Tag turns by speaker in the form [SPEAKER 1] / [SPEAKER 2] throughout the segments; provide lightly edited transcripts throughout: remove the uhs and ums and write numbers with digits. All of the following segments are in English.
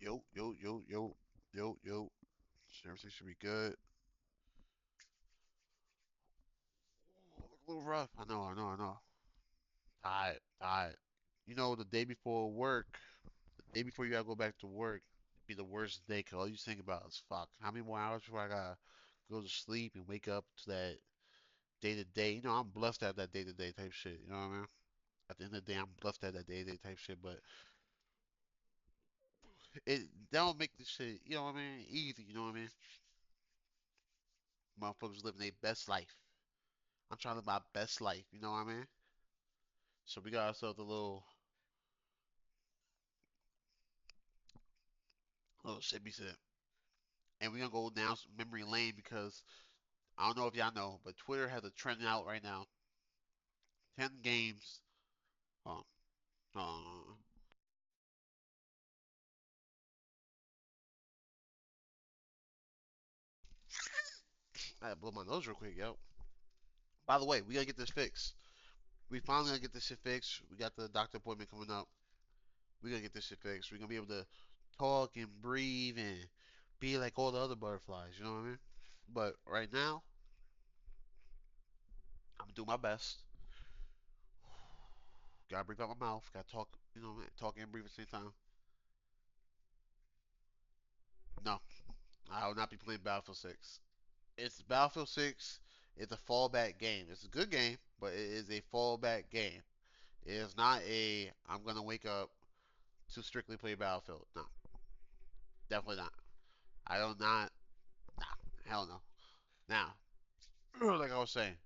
[SPEAKER 1] Yo, yo, yo, yo, yo, yo. Everything should be good. Look a little rough. I know. Tired, tired. You know, the day before work, the day before you gotta go back to work, be the worst day 'cause all you think about is fuck. How many more hours before I gotta go to sleep and wake up to that day to day? You know, I'm blessed to have that day to day type shit. You know what I mean? At the end of the day, I'm blessed to have that day to day type shit. But it that don't make this shit. You know what I mean? Easy. You know what I mean? Motherfuckers living their best life. I'm trying to live my best life. You know what I mean? So we got ourselves a little shit be said. And we're gonna go down memory lane because I don't know if y'all know, but Twitter has a trend out right now. 10 games. Um, uh, I had to blow my nose real quick, yo. By the way, we gotta get this fixed. We finally gonna get this shit fixed. We got the doctor appointment coming up. We gonna get this shit fixed. We're gonna be able to talk and breathe and be like all the other butterflies. You know what I mean? But right now, I'm gonna do my best. Gotta breathe out my mouth. Gotta talk. You know, talk and breathe at the same time. No, I will not be playing Battlefield 6. It's Battlefield 6. It's a fallback game. It's a good game, but it is a fallback game. It is not a I'm gonna wake up to strictly play Battlefield. No, definitely not. I don't not. Nah, hell no. Now, like I was saying,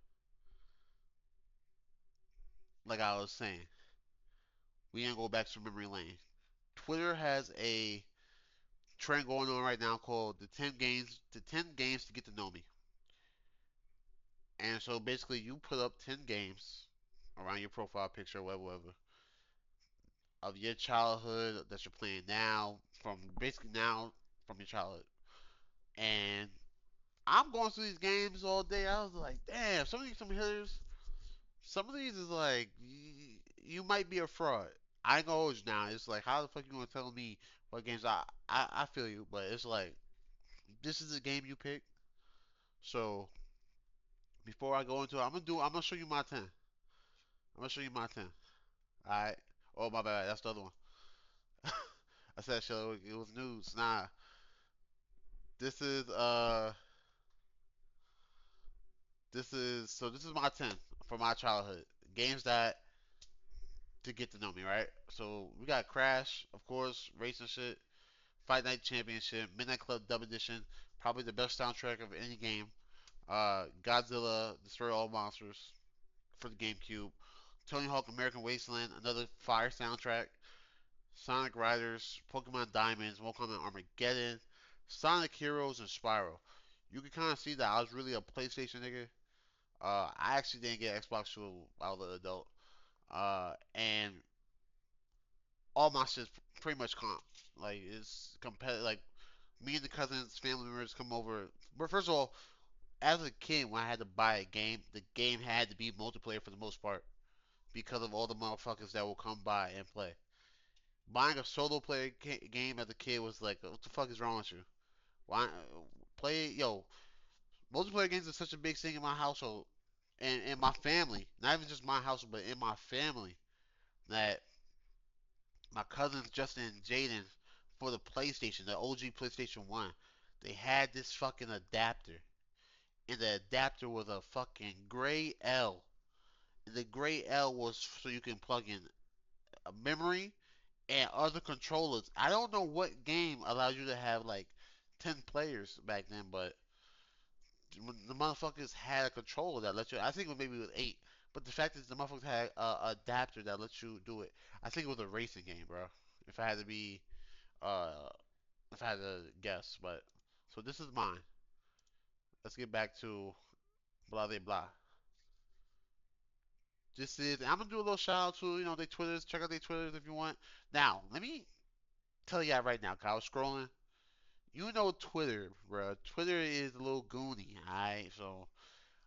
[SPEAKER 1] like I was saying, we ain't go back to memory lane. Twitter has a trend going on right now called the 10 games to get to know me. And so basically, you put up 10 games around your profile picture, whatever, of your childhood that you're playing now, from basically now from your childhood. And I'm going through these games all day. I was like, damn, some hitters, some of these is like, you might be a fraud. I ain't gonna hold you now. It's like, how the fuck you gonna tell me what games I feel you, but it's like, this is a game you pick. So before I go into it, I'm gonna show you my 10. I'm gonna show you my 10. All right. Oh my bad, that's the other one. I said show it was news. Nah, this is this is my 10 for my childhood games that to get to know me, right? So we got Crash, of course, racing shit, Fight Night Championship, Midnight Club Dub Edition, probably the best soundtrack of any game. Godzilla, Destroy All Monsters for the GameCube. Tony Hawk American Wasteland, another fire soundtrack. Sonic Riders, Pokemon Diamonds, Mortal Kombat Armageddon, Sonic Heroes, and Spyro. You can kind of see that I was really a PlayStation nigga. I actually didn't get Xbox till I was an adult. And all my shit's pretty much comp. Like it's competitive. Like me and the cousins, family members come over. But first of all, as a kid, when I had to buy a game, the game had to be multiplayer for the most part because of all the motherfuckers that will come by and play. Buying a solo player game as a kid was like, what the fuck is wrong with you? Why play yo? Multiplayer games are such a big thing in my household and in my family. Not even just my household, but in my family. That my cousins Justin and Jaden for the PlayStation, the OG PlayStation 1, they had this fucking adapter. And the adapter was a fucking gray L. And the gray L was so you can plug in a memory and other controllers. I don't know what game allowed you to have like 10 players back then, but the motherfuckers had a controller that let you. I think it was maybe it was 8. But the fact is, the motherfuckers had a adapter that lets you do it. I think it was a racing game, bro. If I had to be uh, if I had to guess, but so this is mine. Let's get back to blah blah blah. This is I'm gonna do a little shout out to their Twitters. Check out their Twitters if you want. Now let me tell you right now, 'cause I was scrolling. You know Twitter, bro. Twitter is a little goony, alright? So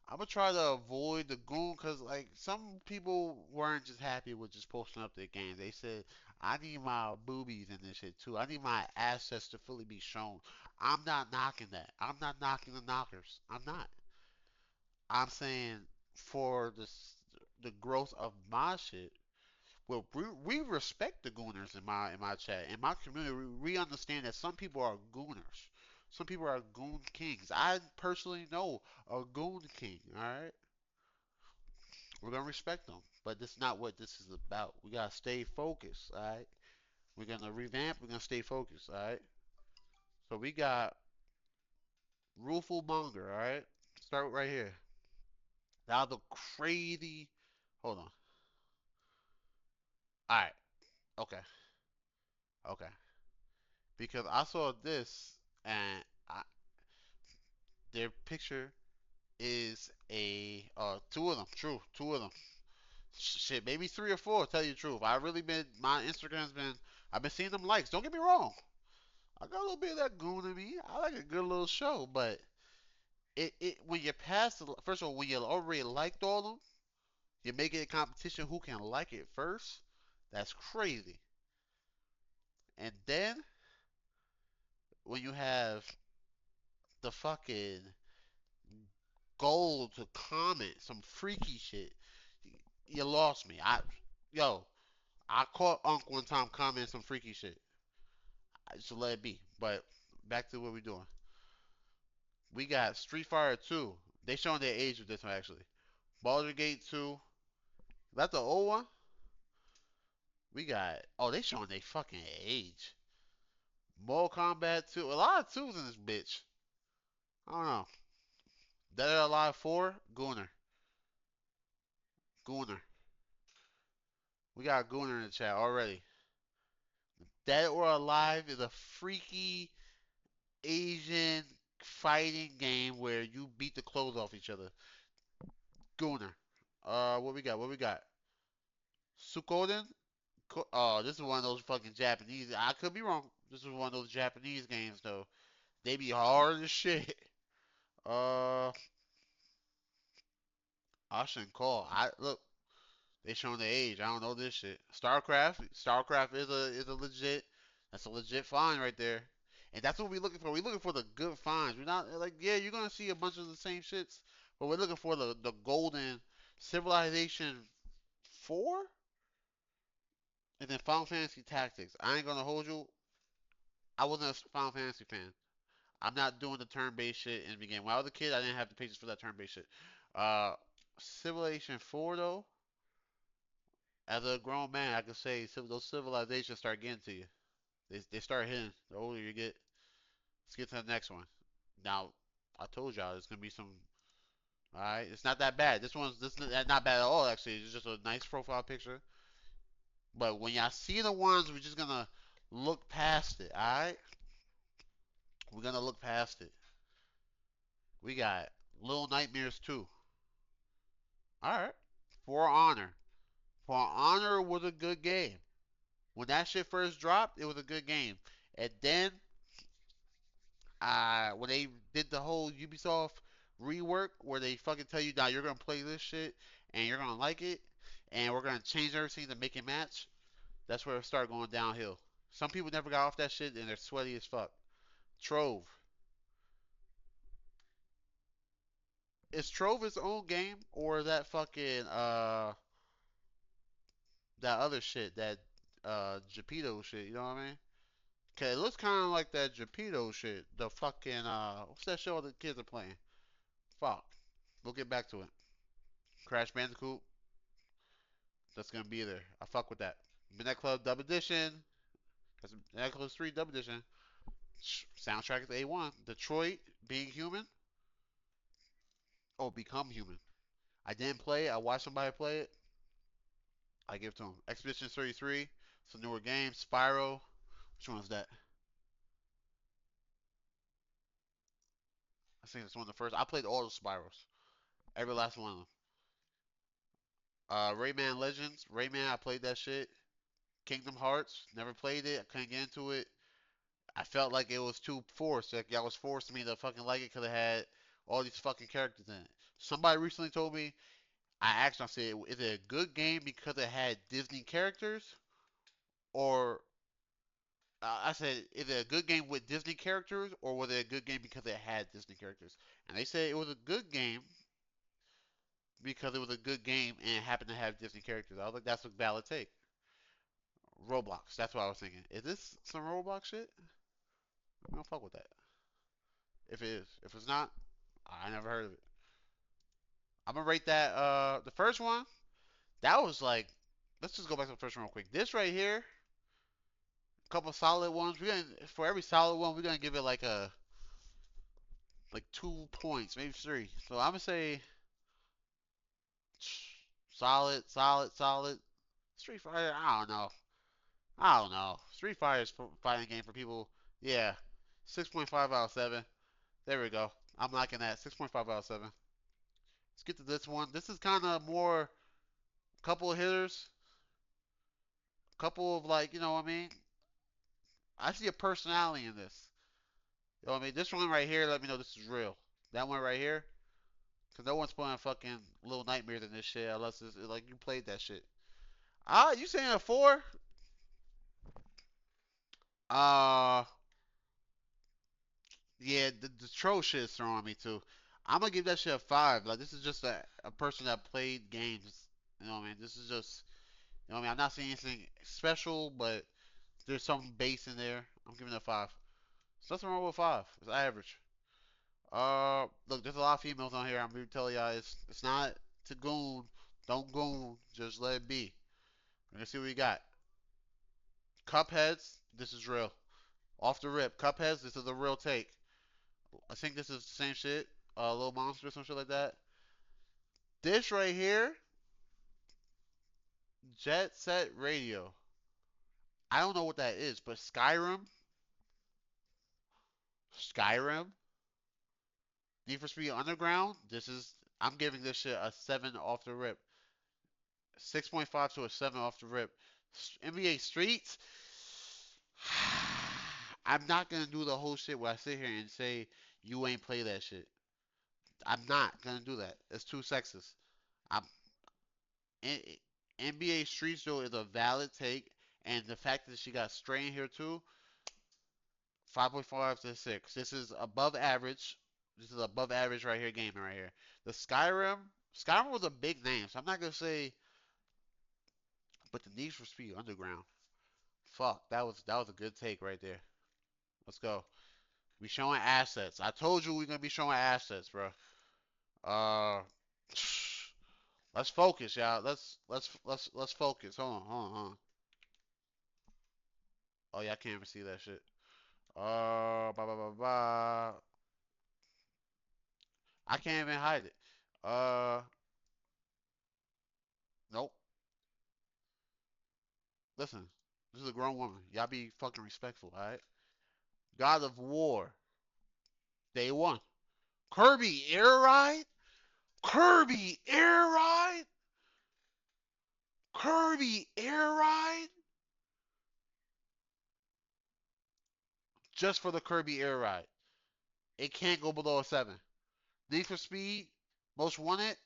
[SPEAKER 1] I'm gonna try to avoid the goon, cause like some people weren't just happy with just posting up their games. They said I need my boobies in this shit too. I need my assets to fully be shown. I'm not knocking that. I'm not knocking the knockers. I'm not. I'm saying for the growth of my shit. Well, we respect the gooners in my chat. In my community, we understand that some people are gooners. Some people are goon kings. I personally know a goon king. All right, we're gonna respect them, but this is not what this is about. We gotta stay focused. All right, we're gonna revamp. We're gonna stay focused. All right. So we got Ruful Monger. All right, start right here. Now the crazy. Hold on. All right. Okay. Okay. Because I saw this and their picture is a two of them. True, two of them. Shit, maybe three or four. Tell you the truth, I really been my Instagram's been. I've been seeing them likes. Don't get me wrong. I got a little bit of that goon in me. I like a good little show, but it when you pass the first of all when you already liked all of them, you make it a competition who can like it first. That's crazy. And then when you have the fucking goal to comment some freaky shit, you lost me. Yo, I caught Unc one time commenting some freaky shit. I just let it be. But back to what we're doing. We got Street Fighter 2. They showing their age with this one actually. Baldur's Gate 2. That's the old one. We got they showing their fucking age. Mortal Kombat 2. A lot of twos in this bitch. I don't know. Dead or Alive 4. Gooner. Gooner. We got Gooner in the chat already. Dead or Alive is a freaky Asian fighting game where you beat the clothes off each other. Gooner. What we got? What we got? Sukoden? Oh, this is one of those fucking Japanese. I could be wrong. This is one of those Japanese games though. They be hard as shit. Uh, I shouldn't call. I look. They showing the age. I don't know this shit. StarCraft. StarCraft is a legit. That's a legit find right there. And that's what we're looking for. We're looking for the good finds. We're not like yeah, you're gonna see a bunch of the same shits, but we're looking for the golden Civilization 4 and then Final Fantasy Tactics. I ain't gonna hold you. I wasn't a Final Fantasy fan. I'm not doing the turn-based shit in the beginning. When I was a kid, I didn't have the patience for that turn-based shit. Uh, Civilization 4 though, as a grown man, I can say those civilizations start getting to you. They start hitting. The older you get, let's get to the next one. Now, I told y'all there's gonna be some. All right, it's not that bad. This not bad at all. Actually, it's just a nice profile picture. But when y'all see the ones, we're just gonna look past it. All right, we're gonna look past it. We got Little Nightmares 2. All right, For Honor. For Honor was a good game. When that shit first dropped, it was a good game. And then, when they did the whole Ubisoft rework, where they fucking tell you now you're gonna play this shit and you're gonna like it, and we're gonna change everything to make it match. That's where it started going downhill. Some people never got off that shit and they're sweaty as fuck. Trove. Is Trove its own game or that fucking that other shit, that Geppetto shit, you know what I mean? Okay, it looks kind of like that Geppetto shit. The fucking what's that show the kids are playing? Fuck. We'll get back to it. Crash Bandicoot. That's gonna be there. I fuck with that. Midnight Club Dub Edition. That's Midnight Club 3 Dub Edition. Soundtrack is A1. Detroit Being Human. Oh, Become Human. I didn't play it. I watched somebody play it. I give it to them. Expedition 33. It's a newer game. Spyro. Which one is that? I think it's one of the first. I played all the Spyros. Every last one of them. Rayman Legends. Rayman, I played that shit. Kingdom Hearts. Never played it. I couldn't get into it. I felt like it was too forced. Like y'all was forcing me to fucking like it because it had all these fucking characters in it. Somebody recently told me. I asked. I said, "Is it a good game because it had Disney characters, or I said, is it a good game with Disney characters, or was it a good game because it had Disney characters? And they said it was a good game because it was a good game and it happened to have Disney characters. I was like, that's a valid take. Roblox. That's what I was thinking. Is this some Roblox shit? I don't fuck with that. If it is, if it's not, I never heard of it. I'm gonna rate that. The first one, that was like, let's just go back to the first one real quick. This right here, a couple solid ones. We're gonna for every solid one, we're gonna give it like 2 points, maybe three. So I'm gonna say solid, solid, solid. Street Fighter, I don't know. I don't know. Street Fighter is fighting game for people. Yeah, 6.5 out of 7. There we go. I'm liking that. 6.5 out of 7. Let's get to this one. This is kind of more couple of hitters, couple of like, you know what I mean? I see a personality in this. You know what I mean? This one right here, let me know this is real. That one right here, because no one's playing fucking Little Nightmares in this shit unless it's like you played that shit. Ah, you saying a 4? Uh, yeah, the troll shit is throwing me too. I'm gonna give that shit a 5. Like, this is just a person that played games. You know what I mean? This is just, you know what I mean? I'm not saying anything special, but there's some base in there. I'm giving it a 5. There's nothing wrong with 5. It's average. Look, there's a lot of females on here. I'm gonna tell y'all, it's not to goon. Don't goon. Just let it be. We're gonna see what we got. Cupheads. This is real. Off the rip. Cupheads. This is a real take. I think this is the same shit. Little monster or some shit like that. This right here, Jet Set Radio. I don't know what that is, but Skyrim, Need for Speed Underground. I'm giving this shit a 7 off the rip. 6.5 to a 7 off the rip. NBA Streets. I'm not gonna do the whole shit where I sit here and say you ain't play that shit. I'm not gonna do that. It's too sexist. I'm NBA Streets though is a valid take, and the fact that she got Stray in here too, 5.5 to 6. This is above average. This is above average right here, gaming right here. The Skyrim was a big name, so I'm not gonna say, but the Need for Speed Underground. Fuck, that was a good take right there. Let's go. We showing assets. I told you we're gonna be showing assets, bro. Uh, let's focus, y'all. Let's focus. Hold on. Oh yeah, I can't even see that shit. Blah blah blah blah. I can't even hide it. Uh, nope. Listen, this is a grown woman. Y'all be fucking respectful, alright? God of War, day one. Kirby Air Ride? Kirby Air Ride? Kirby Air Ride? Just for the Kirby Air Ride. It can't go below a 7. Need for Speed, Most Wanted,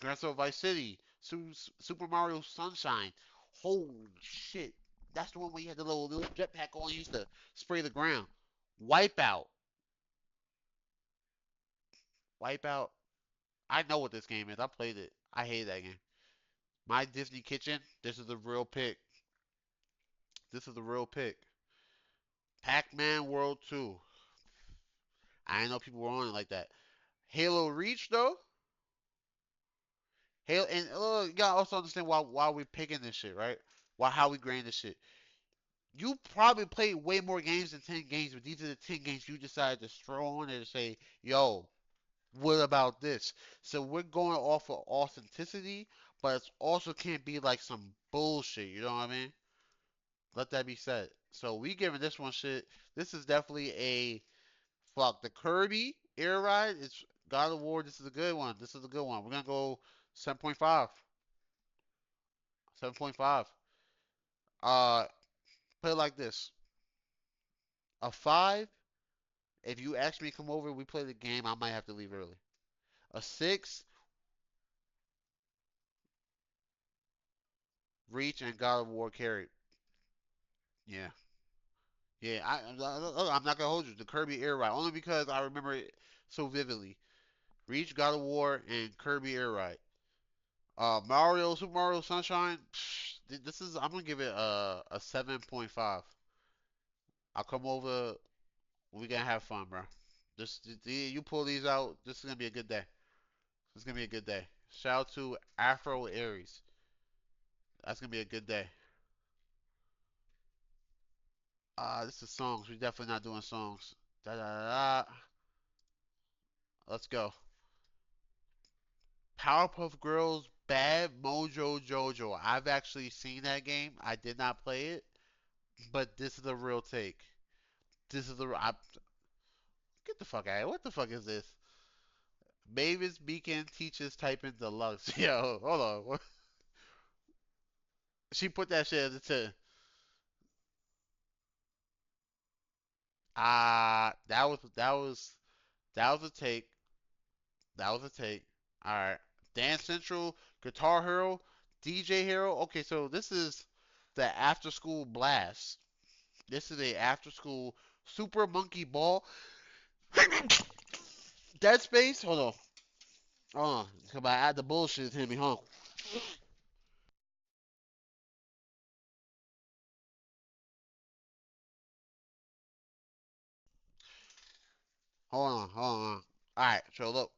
[SPEAKER 1] Grand Theft Vice City, Super Mario Sunshine. Holy shit. That's the one where you had the little jetpack on, you used to spray the ground. Wipeout. Wipeout. I know what this game is. I played it. I hate that game. My Disney Kitchen. This is a real pick. This is a real pick. Pac-Man World 2. I didn't know people were on it like that. Halo Reach though. Halo and you gotta also understand why we're picking this shit, right? Why how we grade this shit. You probably played way more games than 10 games, but these are the 10 games you decided to throw on there to say, yo, what about this? So we're going off of authenticity, but it also can't be like some bullshit, you know what I mean? Let that be said. So we giving this one shit. This is definitely a fuck. The Kirby Air Ride is God of War. This is a good one. This is a good one. We're gonna go 7.5. 7.5. Uh, put it like this. A 5. If you ask me to come over, we play the game. I might have to leave early. A 6. Reach and God of War carried. Yeah. Yeah, I'm not gonna hold you. The Kirby Air Ride, only because I remember it so vividly. Reach, God of War, and Kirby Air Ride. Mario, Super Mario Sunshine. This is I'm gonna give it a 7.5. I'll come over. We gonna have fun, bro. You pull these out. This is gonna be a good day. This is gonna be a good day. Shout out to Afro Aries. That's gonna be a good day. This is songs. We're definitely not doing songs. Da da da. Da. Let's go. Powerpuff Girls Bad Mojo Jojo. I've actually seen that game. I did not play it, but this is a real take. This is get the fuck out of here. What the fuck is this? Mavis Beacon teaches typing deluxe. Yo, hold on. She put that shit as a 10. That was a take. That was a take. All right. Dance Central, Guitar Hero, DJ Hero. Okay, so this is the after school blast. This is a after school Super Monkey Ball. Dead Space. Hold on. Hold on. Come on. Add the bullshit to me, huh? Hold on. Hold on. All right. So look,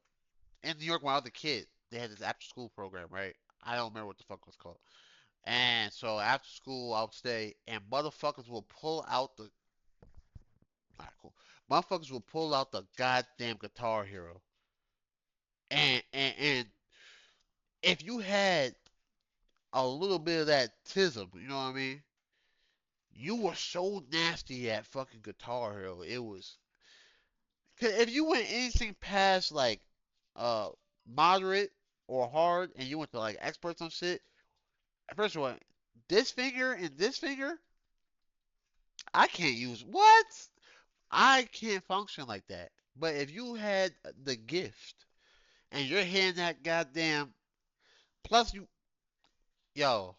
[SPEAKER 1] in New York when I was a kid, they had this after school program, right? I don't remember what the fuck it was called. And so after school, I would stay, and motherfuckers will pull out the. Alright, cool. Motherfuckers will pull out the goddamn Guitar Hero, and if you had a little bit of that tism, you know what I mean? You were so nasty at fucking Guitar Hero. It was. Cause if you went anything past like uh moderate or hard, and you went to like experts on shit, first of all, this finger and this finger, I can't use what? I can't function like that. But if you had the gift and you're hitting that goddamn plus you yo,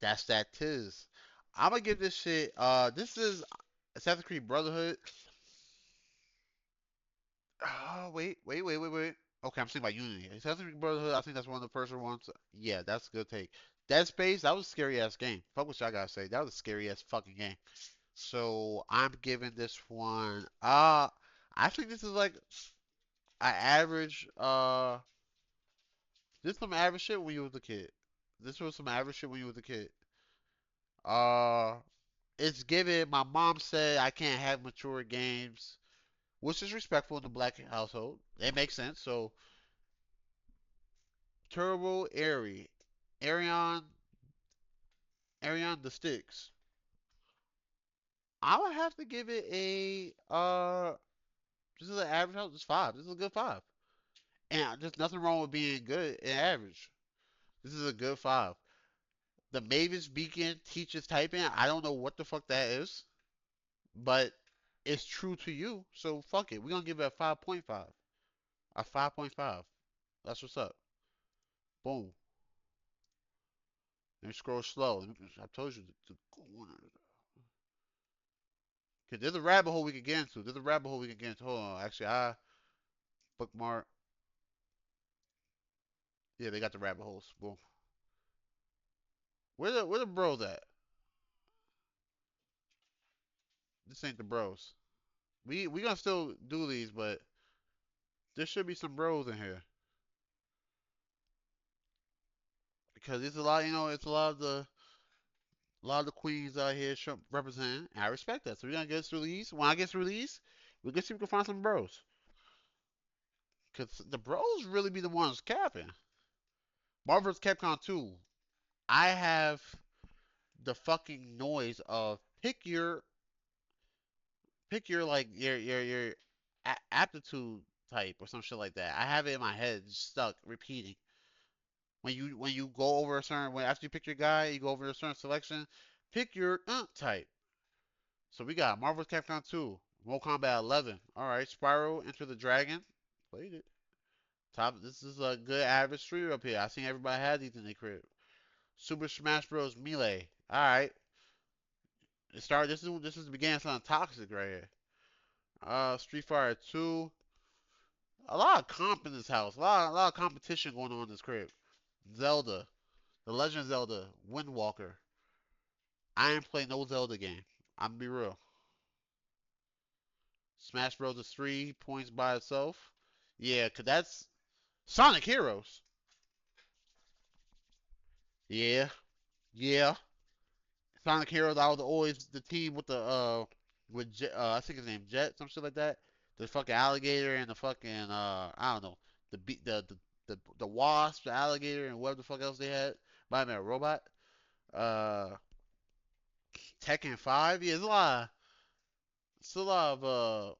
[SPEAKER 1] that's that tiz. I'm gonna give this shit this is Assassin's Creed Brotherhood. Oh wait. Okay, I'm thinking about Unity. Assassin's Creed Brotherhood, I think that's one of the first ones. Yeah, that's a good take. Dead Space, that was a scary ass game. Fuck what y'all gotta say. That was a scary ass fucking game. So I'm giving this one I think this is like an average this some average shit when you was a kid. This was some average shit when you was a kid. Uh it's given my mom said I can't have mature games, which is respectful in the black household. It makes sense. So Turbo Airy. Arion Arion the Sticks. I would have to give it a this is an average house. It's five. This is a good five. And there's nothing wrong with being good and average. This is a good five. The Mavis Beacon teaches typing. I don't know what the fuck that is, but it's true to you. So fuck it. We're gonna give it a 5.5. A 5.5. That's what's up. Boom. Let me scroll slow. I told you to go on. Cause there's a rabbit hole we can get into. There's a rabbit hole we can get into. Hold on. Actually, I bookmark. Yeah, they got the rabbit holes. Boom. Where the bros at? This ain't the bros. We gonna still do these, but there should be some bros in here because it's a lot. You know, it's a lot of the queens out here representing. And I respect that. So we're gonna get through these. When I get through these, we can see if we can find some bros. Cause the bros really be the ones capping. Marvel's Capcom 2. I have the fucking noise of pick your like your aptitude type or some shit like that. I have it in my head stuck repeating. When you go over a certain when after you pick your guy, you go over a certain selection. Pick your type. So we got Marvel's Capcom 2, Mortal Kombat 11. All right, Spyro Enter the Dragon. Played it. Top. This is a good average streamer up here. I think everybody had these in their crib. Super Smash Bros. Melee. All right. It started. This is the beginning of something toxic right here. Street Fighter 2. A lot of comp in this house. A lot of competition going on in this crib. Zelda, The Legend of Zelda, Wind Walker. I ain't play no Zelda game. I'm gonna be real. Smash Bros. 3 points by itself. Yeah, cause that's Sonic Heroes. Yeah, yeah. Sonic Heroes. I was always the team with the with Jet, I think his name Jet, some shit like that. The fucking alligator and the fucking I don't know the wasp, the alligator, and whatever the fuck else they had. Might have been a robot. Uh, Tekken 5. Yeah, it's a lot of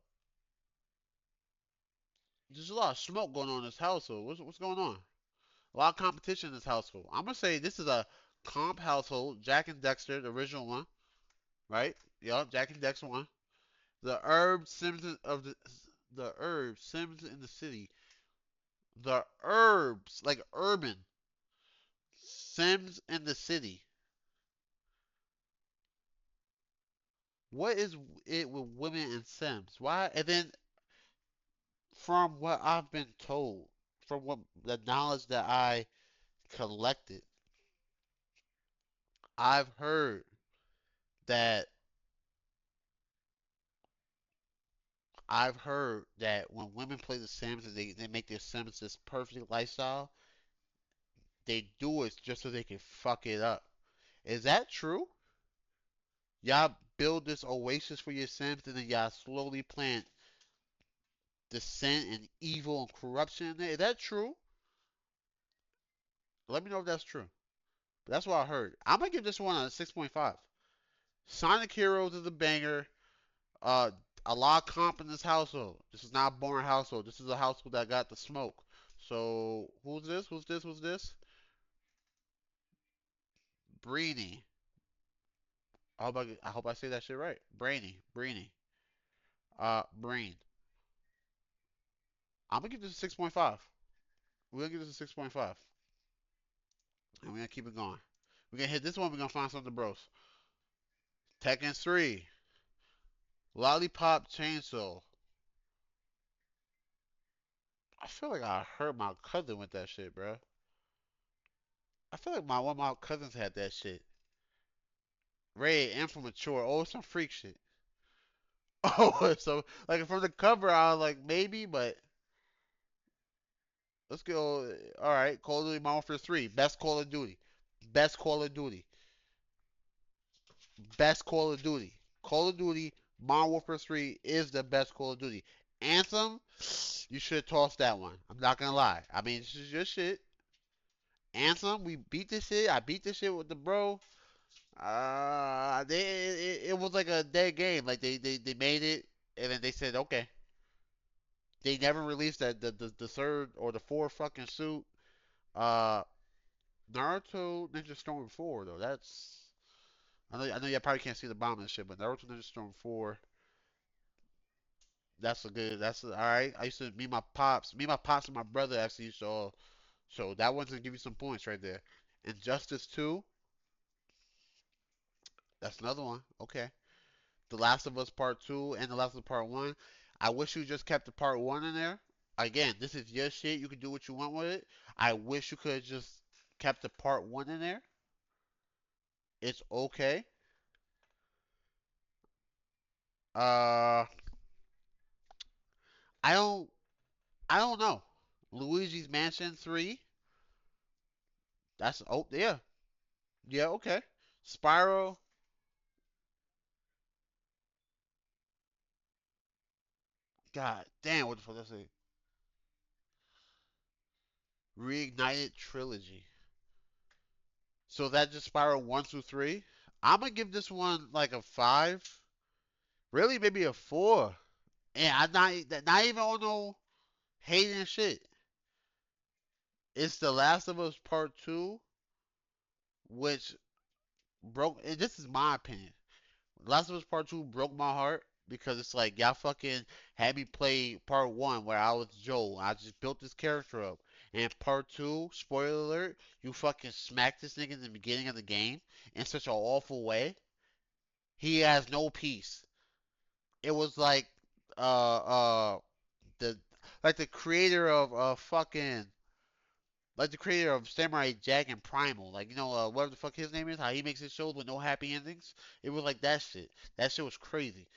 [SPEAKER 1] there's a lot of smoke going on in this household. What's going on? A lot of competition in this household. I'm gonna say this is a comp household. Jack and Dexter, the original one, right? Yup, Jack and Dexter one. The herb Sims of the herb Sims in the city. The herbs like urban Sims in the city. What is it with women and Sims? Why? And then from what I've been told, from what the knowledge that I collected, I've heard that when women play The Sims and they make their Sims this perfect lifestyle, they do it just so they can fuck it up. Is that true? Y'all build this oasis for your Sims and then y'all slowly plant dissent and evil and corruption in there. Is that true? Let me know if that's true. But that's what I heard. I'm gonna give this one a 6.5. Sonic Heroes is a banger. Uh, a lot of comp in this household. This is not a boring household. This is a household that got the smoke. So who's this? Who's this? Who's this? Breeny. I hope I say that shit right. Breeny. Breen. I'm gonna give this a 6.5. We're gonna give this a 6.5, and we're gonna keep it going. We're gonna hit this one. We're gonna find something, bros. Tekken 3, Lollipop Chainsaw. I feel like I heard my cousin with that shit, bro. I feel like one of my cousins had that shit. Ray and from mature. Oh, some freak shit. Oh, so like from the cover, I was like maybe, but let's go. All right, Call of Duty Modern Warfare 3, best Call of Duty, best Call of Duty, best Call of Duty. Call of Duty Modern Warfare 3 is the best Call of Duty. Anthem, you should have tossed that one. I'm not gonna lie. I mean, this is your shit. Anthem, we beat this shit. I beat this shit with the bro. It was like a dead game. Like they made it, and then they said okay. They never released the third or the fourth fucking suit. Uh, Naruto Ninja Storm 4 though. I know you probably can't see the bomb and shit, but Naruto Ninja Storm 4. All right. I used to meet my pops and my brother actually. So that one's gonna give you some points right there. Injustice 2. That's another one. Okay. The Last of Us Part 2 and The Last of Us Part 1. I wish you just kept the Part 1 in there. Again, this is your shit. You can do what you want with it. I wish you could have just kept the Part 1 in there. It's okay. Uh, I don't, I don't know. Luigi's Mansion 3. Oh, yeah. Yeah, okay. Spyro. God damn, what the fuck is it? Reignited Trilogy. So that just Spyro 1 through 3. I'm gonna give this one like a 5. Really, maybe a 4. And I'm not even on no hating shit. It's The Last of Us Part 2, which broke. And this is my opinion. Last of Us Part 2 broke my heart because it's like y'all fucking had me play Part 1 where I was Joel. I just built this character up. And Part 2, spoiler alert, you fucking smacked this nigga in the beginning of the game in such an awful way. He has no peace. It was uh uh the like the creator of fucking like the creator of Samurai Jack and Primal, like whatever the fuck his name is, how he makes his shows with no happy endings. It was like that shit. That shit was crazy.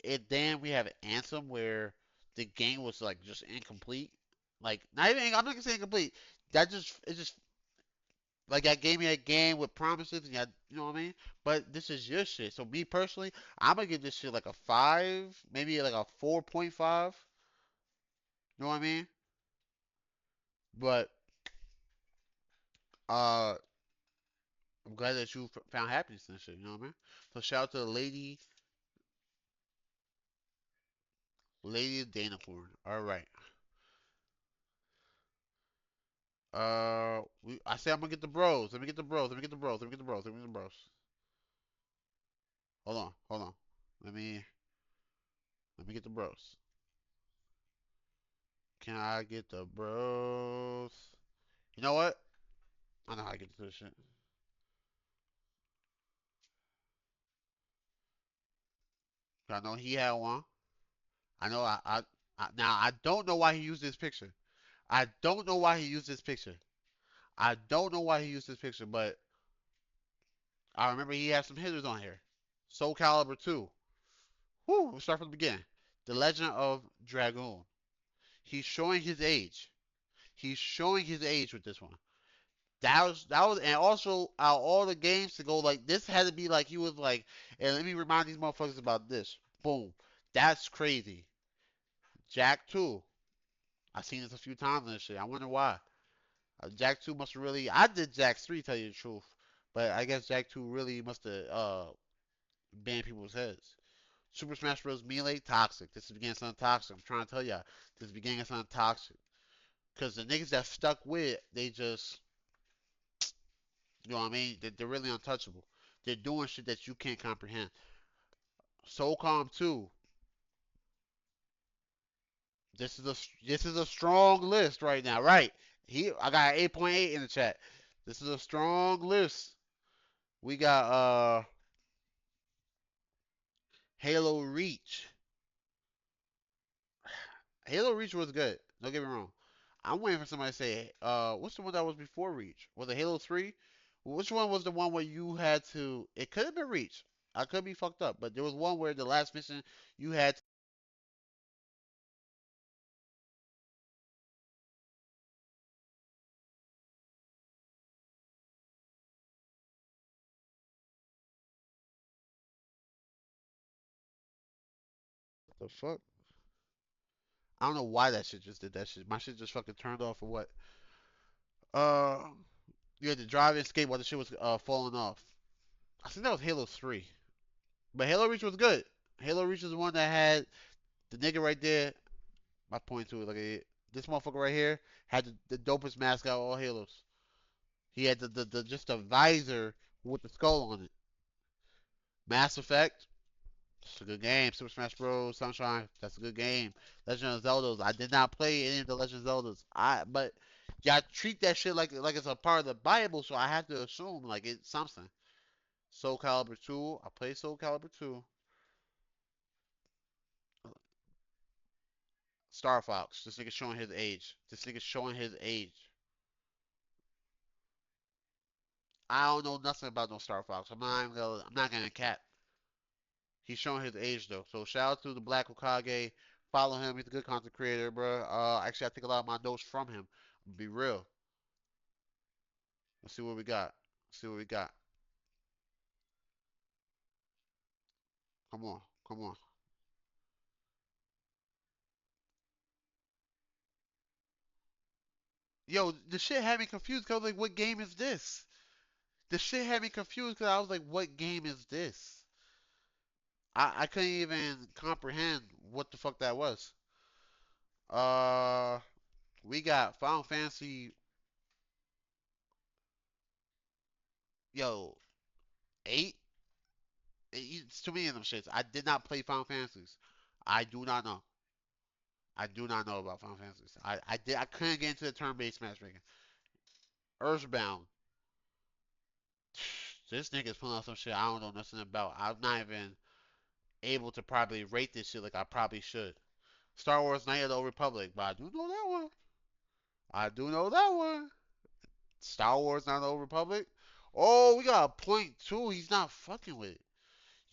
[SPEAKER 1] It then we have Anthem where the game was like just incomplete. Like not even I'm not gonna say incomplete. That just it just like I gave me a game with promises and you know what I mean? But this is your shit. So me personally, I'm gonna give this shit like a 5, maybe like a 4.5. You know what I mean? But uh I'm glad that you found happiness in this shit, you know what I mean? So shout out to Lady Danacorn. All right. I say I'm gonna get the bros. Let me get the bros. Let me get the bros. Let me get the bros. Let me get the bros. Hold on. Hold on. Let me let me get the bros. Can I get the bros? You know what? I know how to get to this shit. I know he had one. I know now I don't know why he used this picture. I don't know why he used this picture. I don't know why he used this picture, but I remember he had some hitters on here. Soul Calibur 2. Whoo, we'll start from the beginning. The Legend of Dragoon. He's showing his age. He's showing his age with this one. That was, and also out of all the games to go like this had to be like he was like, and let me remind these motherfuckers about this. Boom, that's crazy. Jack 2. I've seen this a few times in this shit. I wonder why. Jack 2 must have really. I did Jack 3, tell you the truth, but I guess Jack 2 really must have banned people's heads. Super Smash Bros. Melee, toxic. This is beginning of something toxic. I'm trying to tell y'all. This is beginning of something toxic. Because the niggas that stuck with, they just, you know what I mean? They're really untouchable. They're doing shit that you can't comprehend. Soulcom 2. This is a strong list right now, right? I got 8.8 in the chat. This is a strong list. We got Halo Reach. Halo Reach was good. Don't get me wrong. I'm waiting for somebody to say, what's the one that was before Reach? Was it Halo 3? Which one was the one where you had to? It could have been Reach. I could be fucked up, but there was one where the last mission you had the fuck? I don't know why that shit just did that shit. My shit just fucking turned off or what? Uh, you had to drive and skate while the shit was falling off. I think that was Halo 3. But Halo Reach was good. Halo Reach is the one that had the nigga right there. I point to it like this motherfucker right here had the dopest mask out of all Halos. He had the just a visor with the skull on it. Mass Effect. It's a good game. Super Smash Bros. Sunshine. That's a good game. Legend of Zeldas. I did not play any of the Legend of Zeldas. But y'all treat that shit like it's a part of the Bible, so I have to assume like it's something. Soul Calibur 2. I played Soul Calibur 2. Star Fox. This nigga showing his age. This nigga showing his age. I don't know nothing about no Star Fox. I'm not gonna cap. He's showing his age though. So shout out to the Black Okage. Follow him. He's a good content creator, bro. Actually, I take a lot of my notes from him. Be real. Let's see what we got. Let's see what we got. Come on, come on. Yo, the shit had me confused. Cause I was like, what game is this? The shit had me confused because I was like, what game is this? I couldn't even comprehend what the fuck that was. Uh, we got Final Fantasy. Yo, 8. It's too many of them shits. I did not play Final Fantasies. I do not know. I do not know about Final Fantasies. I couldn't get into the turn-based matchmaking. Earthbound. This nigga's pulling out some shit I don't know nothing about. I'm not even able to probably rate this shit like I probably should. Star Wars Knight of the Old Republic, but I do know that one. I do know that one. Star Wars Knight of the Old Republic. Oh, we got a point two. He's not fucking with it.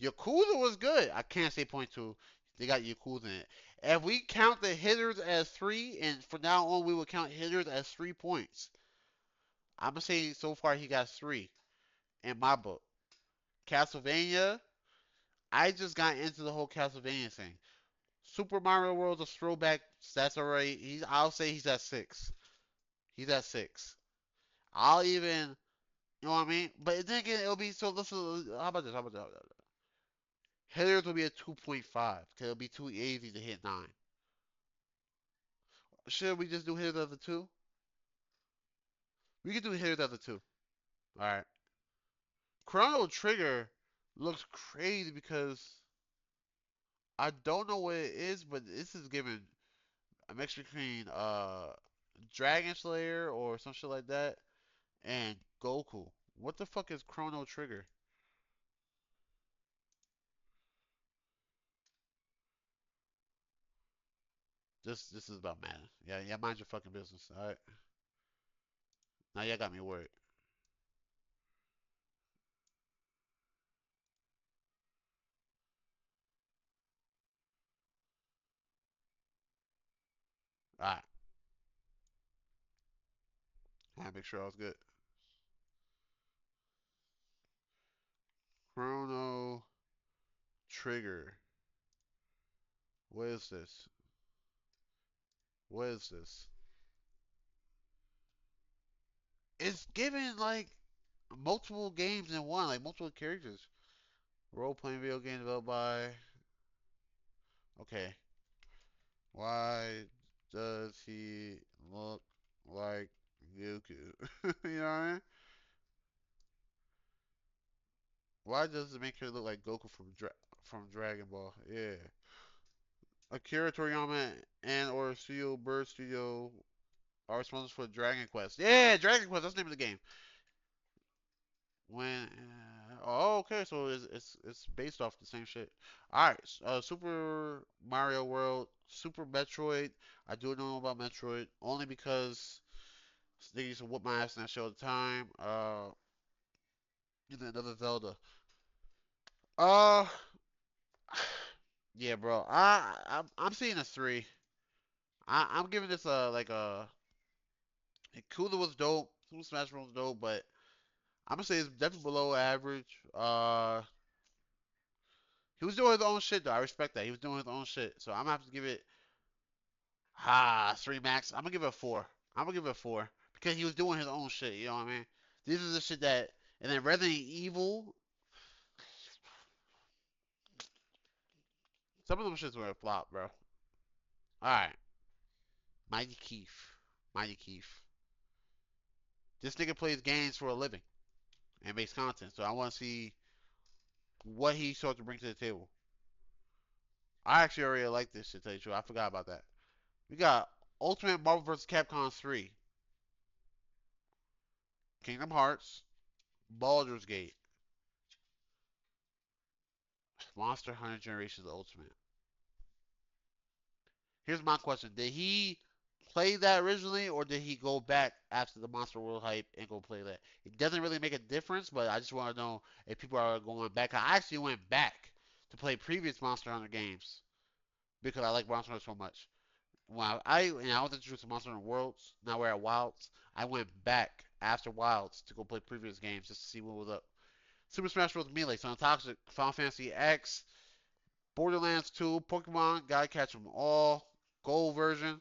[SPEAKER 1] Yakuza was good. I can't say point two. They got Yakuza in it. If we count the hitters as three, and from now on we will count hitters as 3 points. I'm gonna say so far he got three in my book. Castlevania. I just got into the whole Castlevania thing. Super Mario World's a throwback. That's alright. I'll say he's at six. He's at six. I'll even, you know what I mean? But then again, it'll be so. Listen, how about this? How about that? Hitters will be a 2.5 because it'll be too easy to hit nine. Should we just do hitters of the two? We can do hitters of the two. All right. Chrono Trigger looks crazy because I don't know what it is, but this is giving a mixture between Dragon Slayer or some shit like that and Goku. What the fuck is Chrono Trigger? This is about Madden. Yeah, yeah, mind your fucking business. All right. Now y'all got me worried. All right. I had to make sure I was good. Chrono Trigger. What is this? What is this? It's giving like multiple games in one, like multiple characters. Role playing video game developed by. Okay. Why does he look like Goku? You know what I mean? Why does it make her look like Goku from Dragon Ball? Yeah. Akira Toriyama and or Studio Bird Studio are responsible for Dragon Quest. Yeah, Dragon Quest. That's the name of the game. When oh, okay, so it's based off the same shit. All right, Super Mario World, Super Metroid. I do know about Metroid only because they used to whoop my ass in that show all the time. And then another Zelda. Uh, yeah, bro. I'm seeing a three. I'm giving this a like a. Cooler was dope. Super Smash Bros was dope, but I'm gonna say it's definitely below average. He was doing his own shit though. I respect that. He was doing his own shit. So I'm gonna have to give it three max. I'm gonna give it a four. I'm gonna give it a four because he was doing his own shit. You know what I mean? This is the shit that. And then Resident Evil. Some of them shits were a flop, bro. All right, Mighty Keith. Mighty Keith. This nigga plays games for a living and makes content. So I want to see what he sought to bring to the table. I actually already like this shit. To tell you the truth, I forgot about that. We got Ultimate Marvel vs. Capcom 3, Kingdom Hearts, Baldur's Gate, Monster Hunter Generations Ultimate. Here's my question: did he play that originally, or did he go back after the Monster World hype and go play that? It doesn't really make a difference, but I just want to know if people are going back. I actually went back to play previous Monster Hunter games because I like Monster Hunter so much. When I was introduced to Monster Hunter Worlds, now we're at Wilds. I went back after Wilds to go play previous games just to see what was up. Super Smash Bros. Melee, Son Toxic, Final Fantasy X, Borderlands 2, Pokemon, gotta catch them all, Gold version,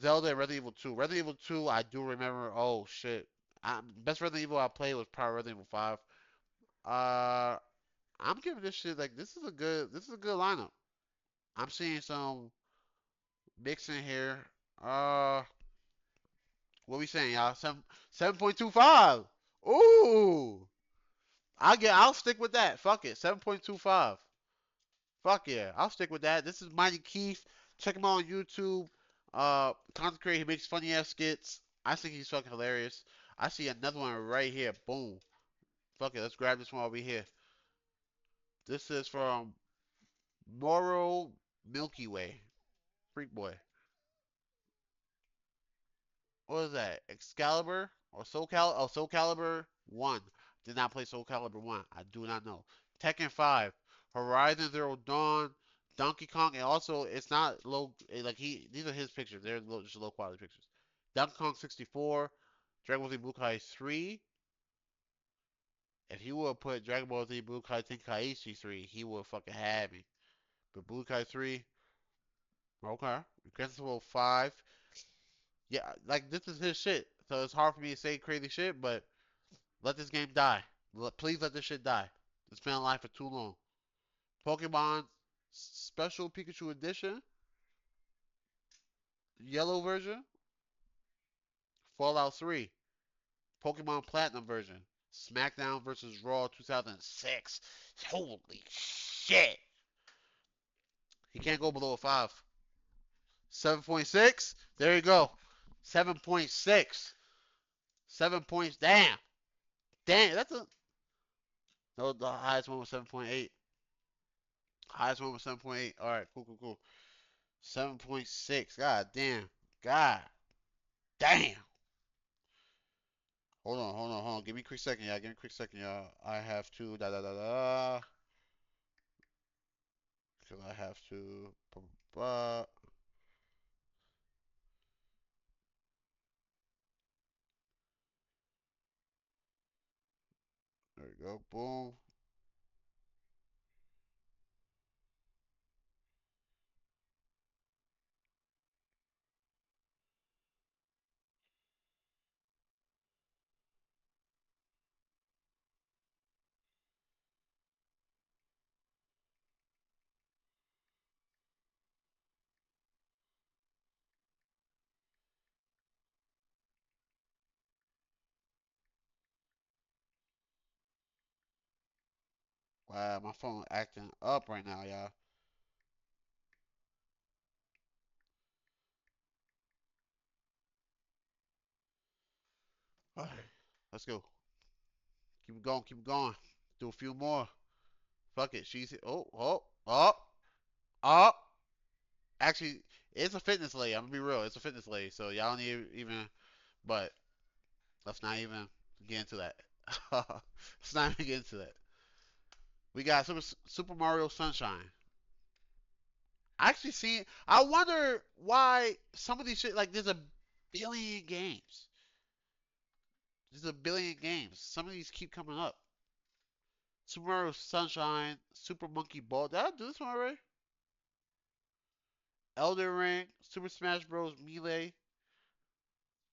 [SPEAKER 1] Zelda, and Resident Evil 2. Resident Evil 2, I do remember. Oh shit, best Resident Evil I played was probably Resident Evil 5. Uh, I'm giving this shit like this is a good lineup. I'm seeing some mixing here. Uh, what we saying, y'all? 7.25. Ooh, I'll stick with that. Fuck it, 7.25. Fuck yeah, I'll stick with that. This is Mighty Keith. Check him out on YouTube. Content creator, he makes funny ass skits. I think he's fucking hilarious. I see another one right here. Boom. Fuck it. Let's grab this one over here. This is from Moro Milky Way. Freak boy. What is that? Excalibur or Soul Calibur? Oh, Soul Calibur 1. Did not play Soul Calibur 1. I do not know. Tekken 5. Horizon Zero Dawn. Donkey Kong. And also, it's not low. Like, these are his pictures. They're just low quality pictures. Donkey Kong 64. Dragon Ball Z Budokai 3. If he would put Dragon Ball Z Budokai Tenkaichi 3, he would fucking have me. But Budokai 3. Okay. Grand Theft Auto 5. Yeah, like, this is his shit. So it's hard for me to say crazy shit, but let this game die. Please let this shit die. It's been alive for too long. Pokemon Special Pikachu Edition, Yellow version, Fallout 3, Pokemon Platinum version, SmackDown vs. Raw 2006. Holy shit. He can't go below a 5. 7.6? There you go. 7.6. 7 points. Damn. Damn, that's a. No, the highest one was 7.8. Highest one was 7.8. All right, cool, cool, cool. 7.6. God damn. God damn. Hold on, hold on, hold on. Give me a quick second, y'all. Give me a quick second, y'all. I have to da da da da. Cause I have to. There we go. Boom. Wow, my phone acting up right now, y'all. All right, let's go. Keep it going, keep it going. Do a few more. Fuck it. She's oh, oh, oh, oh. Actually, it's a fitness lay. I'm gonna be real. It's a fitness lay. So y'all need even, but let's not even get into that. Let's not even get into that. We got Super Mario Sunshine. I actually seen. I wonder why some of these shit like there's a billion games. There's a billion games. Some of these keep coming up. Super Mario Sunshine, Super Monkey Ball. Did I do this one already? Elden Ring, Super Smash Bros. Melee,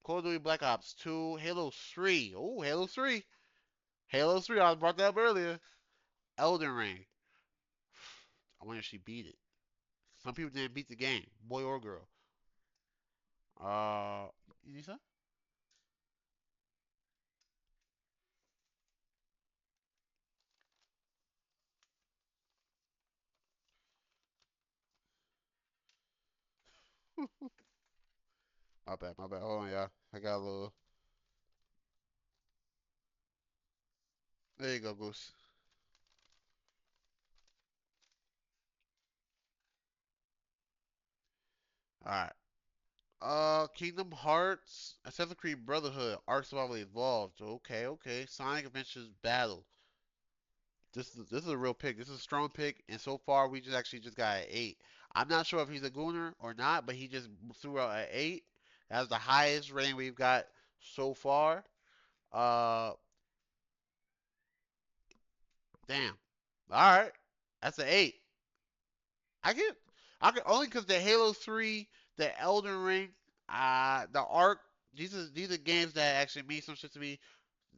[SPEAKER 1] Call of Duty Black Ops 2, Halo 3. Oh, Halo 3. Halo 3. I brought that up earlier. Elden Ring. I wonder if she beat it. Some people didn't beat the game, boy or girl. You need some? My bad, my bad. Hold on, y'all. I got a little. There you go, Goose. All right. Kingdom Hearts, Assassin's Creed Brotherhood, Ark Survival Evolved. Okay, okay. Sonic Adventures Battle. This is a real pick. This is a strong pick, and so far we just actually just got an 8. I'm not sure if he's a gooner or not, but he just threw out an 8. That's the highest rating we've got so far. Uh, damn. All right, that's an 8. I can, I can only because the Halo 3, the Elden Ring, the Ark. These are games that actually mean some shit to me.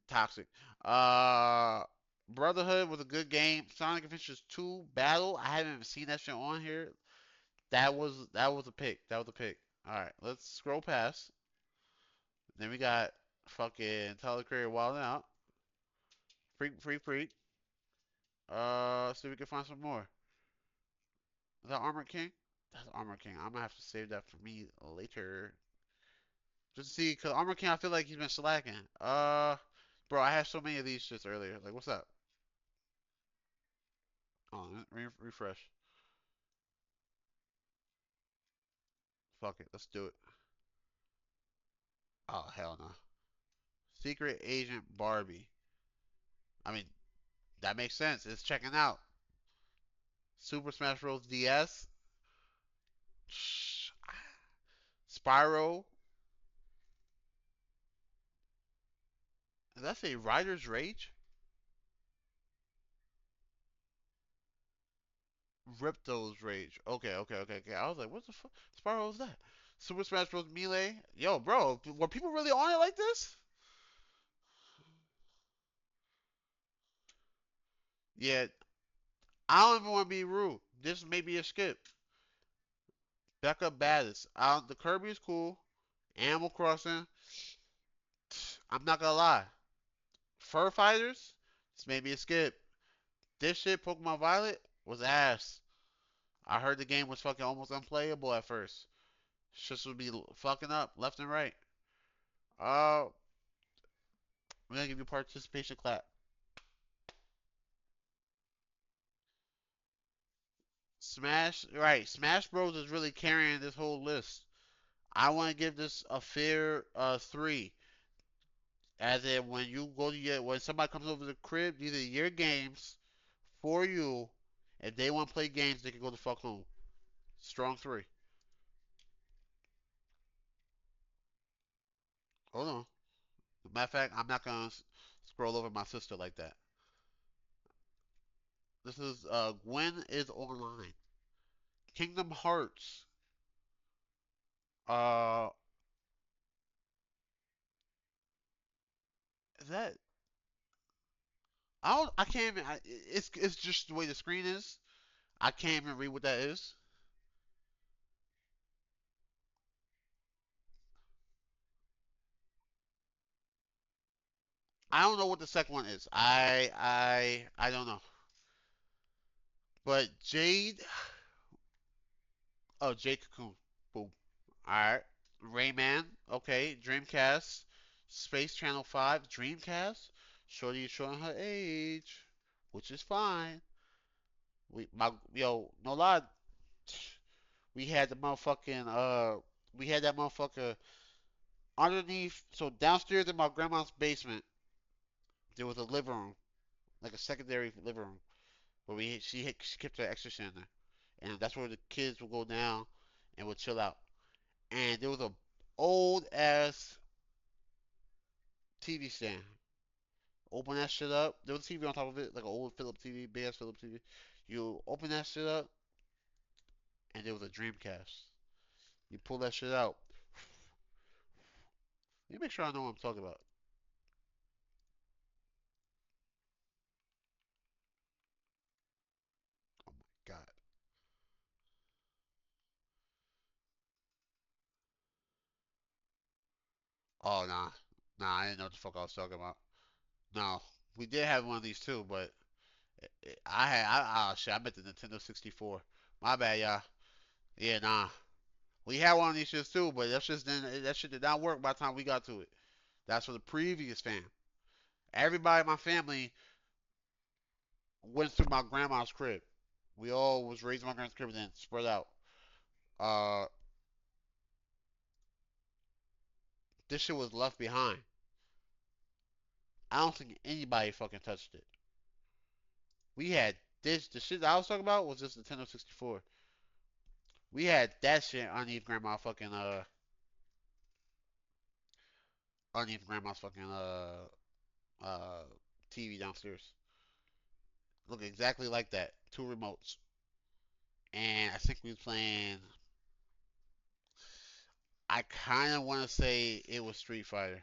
[SPEAKER 1] Toxic. Uh, Brotherhood was a good game. Sonic Adventures 2 Battle. I haven't even seen that shit on here. That was a pick. That was a pick. All right, let's scroll past. Then we got fucking Tyler Creator Wild Out. Freak, freak, freak. See if we can find some more. Is that Armor King? That's Armor King. I'm gonna have to save that for me later. Just to see, cause Armor King, I feel like he's been slacking. Bro, I had so many of these shits earlier. Like, what's up? Oh, refresh. Fuck it, let's do it. Oh hell no. Secret Agent Barbie. I mean, that makes sense. It's checking out. Super Smash Bros. DS. Spyro. Did that say Rider's Rage? Ripto's Rage. Okay, okay, okay, okay. I was like, what the fuck? Spyro was that? Super Smash Bros. Melee. Yo, bro, were people really on it like this? Yeah, I don't even want to be rude. This may be a skip. Becca Baddest. The Kirby is cool. Animal Crossing. I'm not gonna lie. Fur Fighters. This may be a skip. This shit, Pokemon Violet, was ass. I heard the game was fucking almost unplayable at first. Shit would be fucking up left and right. I'm gonna give you participation clap. Smash, right? Smash Bros is really carrying this whole list. I want to give this a fair 3. As in, when you go to when somebody comes over to the crib, these are your games for you. If they want to play games, they can go the fuck home. Strong 3. Hold on. Matter of fact, I'm not gonna scroll over my sister like that. This is Gwen is online. Kingdom Hearts. Uh, is that? I can't even. It's just the way the screen is. I can't even read what that is. I don't know what the second one is. I don't know. But Jade. Oh, Jade Cocoon. Boom. All right. Rayman. Okay. Dreamcast. Space Channel 5. Dreamcast. Shorty is showing her age, which is fine. No lie. We had the motherfucking we had that motherfucker underneath. So downstairs in my grandma's basement, there was a living room, like a secondary living room, where she kept her extra in there, and that's where the kids would go down and would chill out. And there was a old ass TV stand. Open that shit up. There was a TV on top of it, like an old Philips TV, big ass Philips TV. You open that shit up, and there was a Dreamcast. You pull that shit out. Let me make sure I know what I'm talking about. Oh my god. Oh nah, nah, I didn't know what the fuck I was talking about. No, we did have one of these too, but oh shit, I meant the Nintendo 64. My bad, y'all. Yeah, nah, we had one of these shits too, but that shit did not work by the time we got to it. That's for the previous fam. Everybody in my family went through my grandma's crib. We all was raised in my grandma's crib and then spread out. Uh, this shit was left behind. I don't think anybody fucking touched it. We had this. The shit I was talking about was just Nintendo 64. We had that shit underneath grandma fucking underneath grandma's fucking uh TV downstairs. Look exactly like that. Two remotes. And I think we was playing. I kind of want to say it was Street Fighter.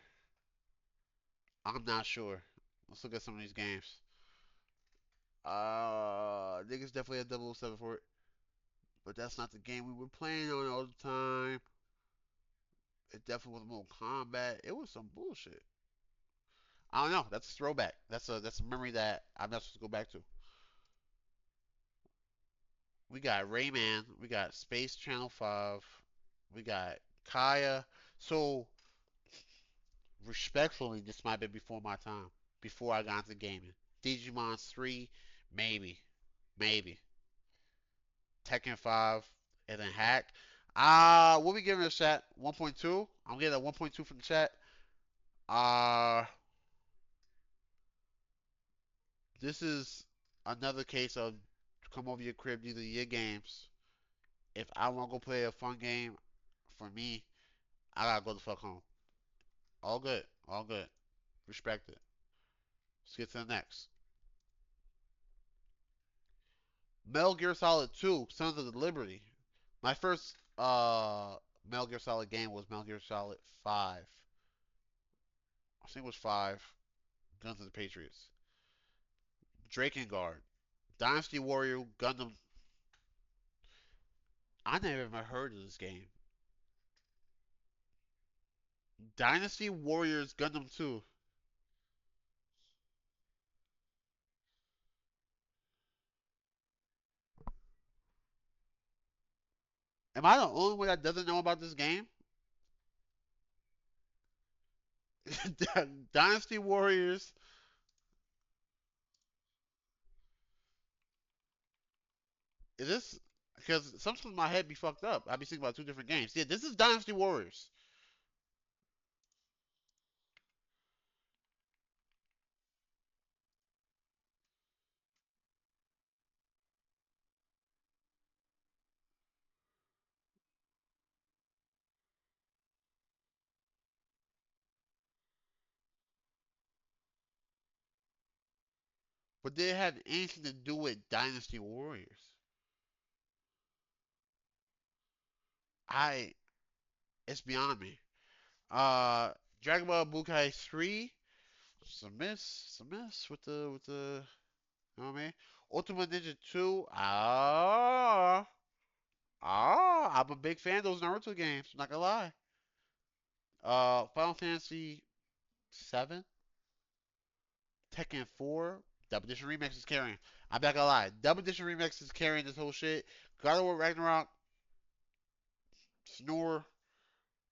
[SPEAKER 1] I'm not sure. Let's look at some of these games. Niggas definitely had 007 for it, but that's not the game we were playing on all the time. It definitely was Mortal Kombat. It was some bullshit. I don't know. That's a throwback. That's a memory that I'm not supposed to go back to. We got Rayman. We got Space Channel 5. We got Kaya. So Respectfully, this might be before my time. Before I got into gaming. Digimon 3, maybe. Maybe. Tekken 5, and then Hack. What we giving this chat? 1.2? I'm getting a 1.2 from the chat. Uh, this is another case of come over your crib, these are your games. If I want to go play a fun game, for me, I gotta go the fuck home. All good. All good. Respect it. Let's get to the next. Metal Gear Solid 2, Sons of the Liberty. My first Metal Gear Solid game was Metal Gear Solid 5. I think it was 5. Guns of the Patriots. Drakengard. Dynasty Warrior Gundam. I never even heard of this game. Dynasty Warriors Gundam 2. Am I the only one that doesn't know about this game? Dynasty Warriors. Is this because sometimes my head be fucked up? I be thinking about two different games. Yeah, this is Dynasty Warriors. But they had anything to do with Dynasty Warriors. I it's beyond me. Uh, Dragon Ball Bukai 3. It's a miss with the you know what I mean? Ultimate Ninja 2. I'm a big fan of those Naruto games. I'm not gonna lie. Final Fantasy 7, Tekken 4, Double Edition Remix is carrying. I'm not gonna lie. Double Edition Remix is carrying this whole shit. God of War Ragnarok, Snore,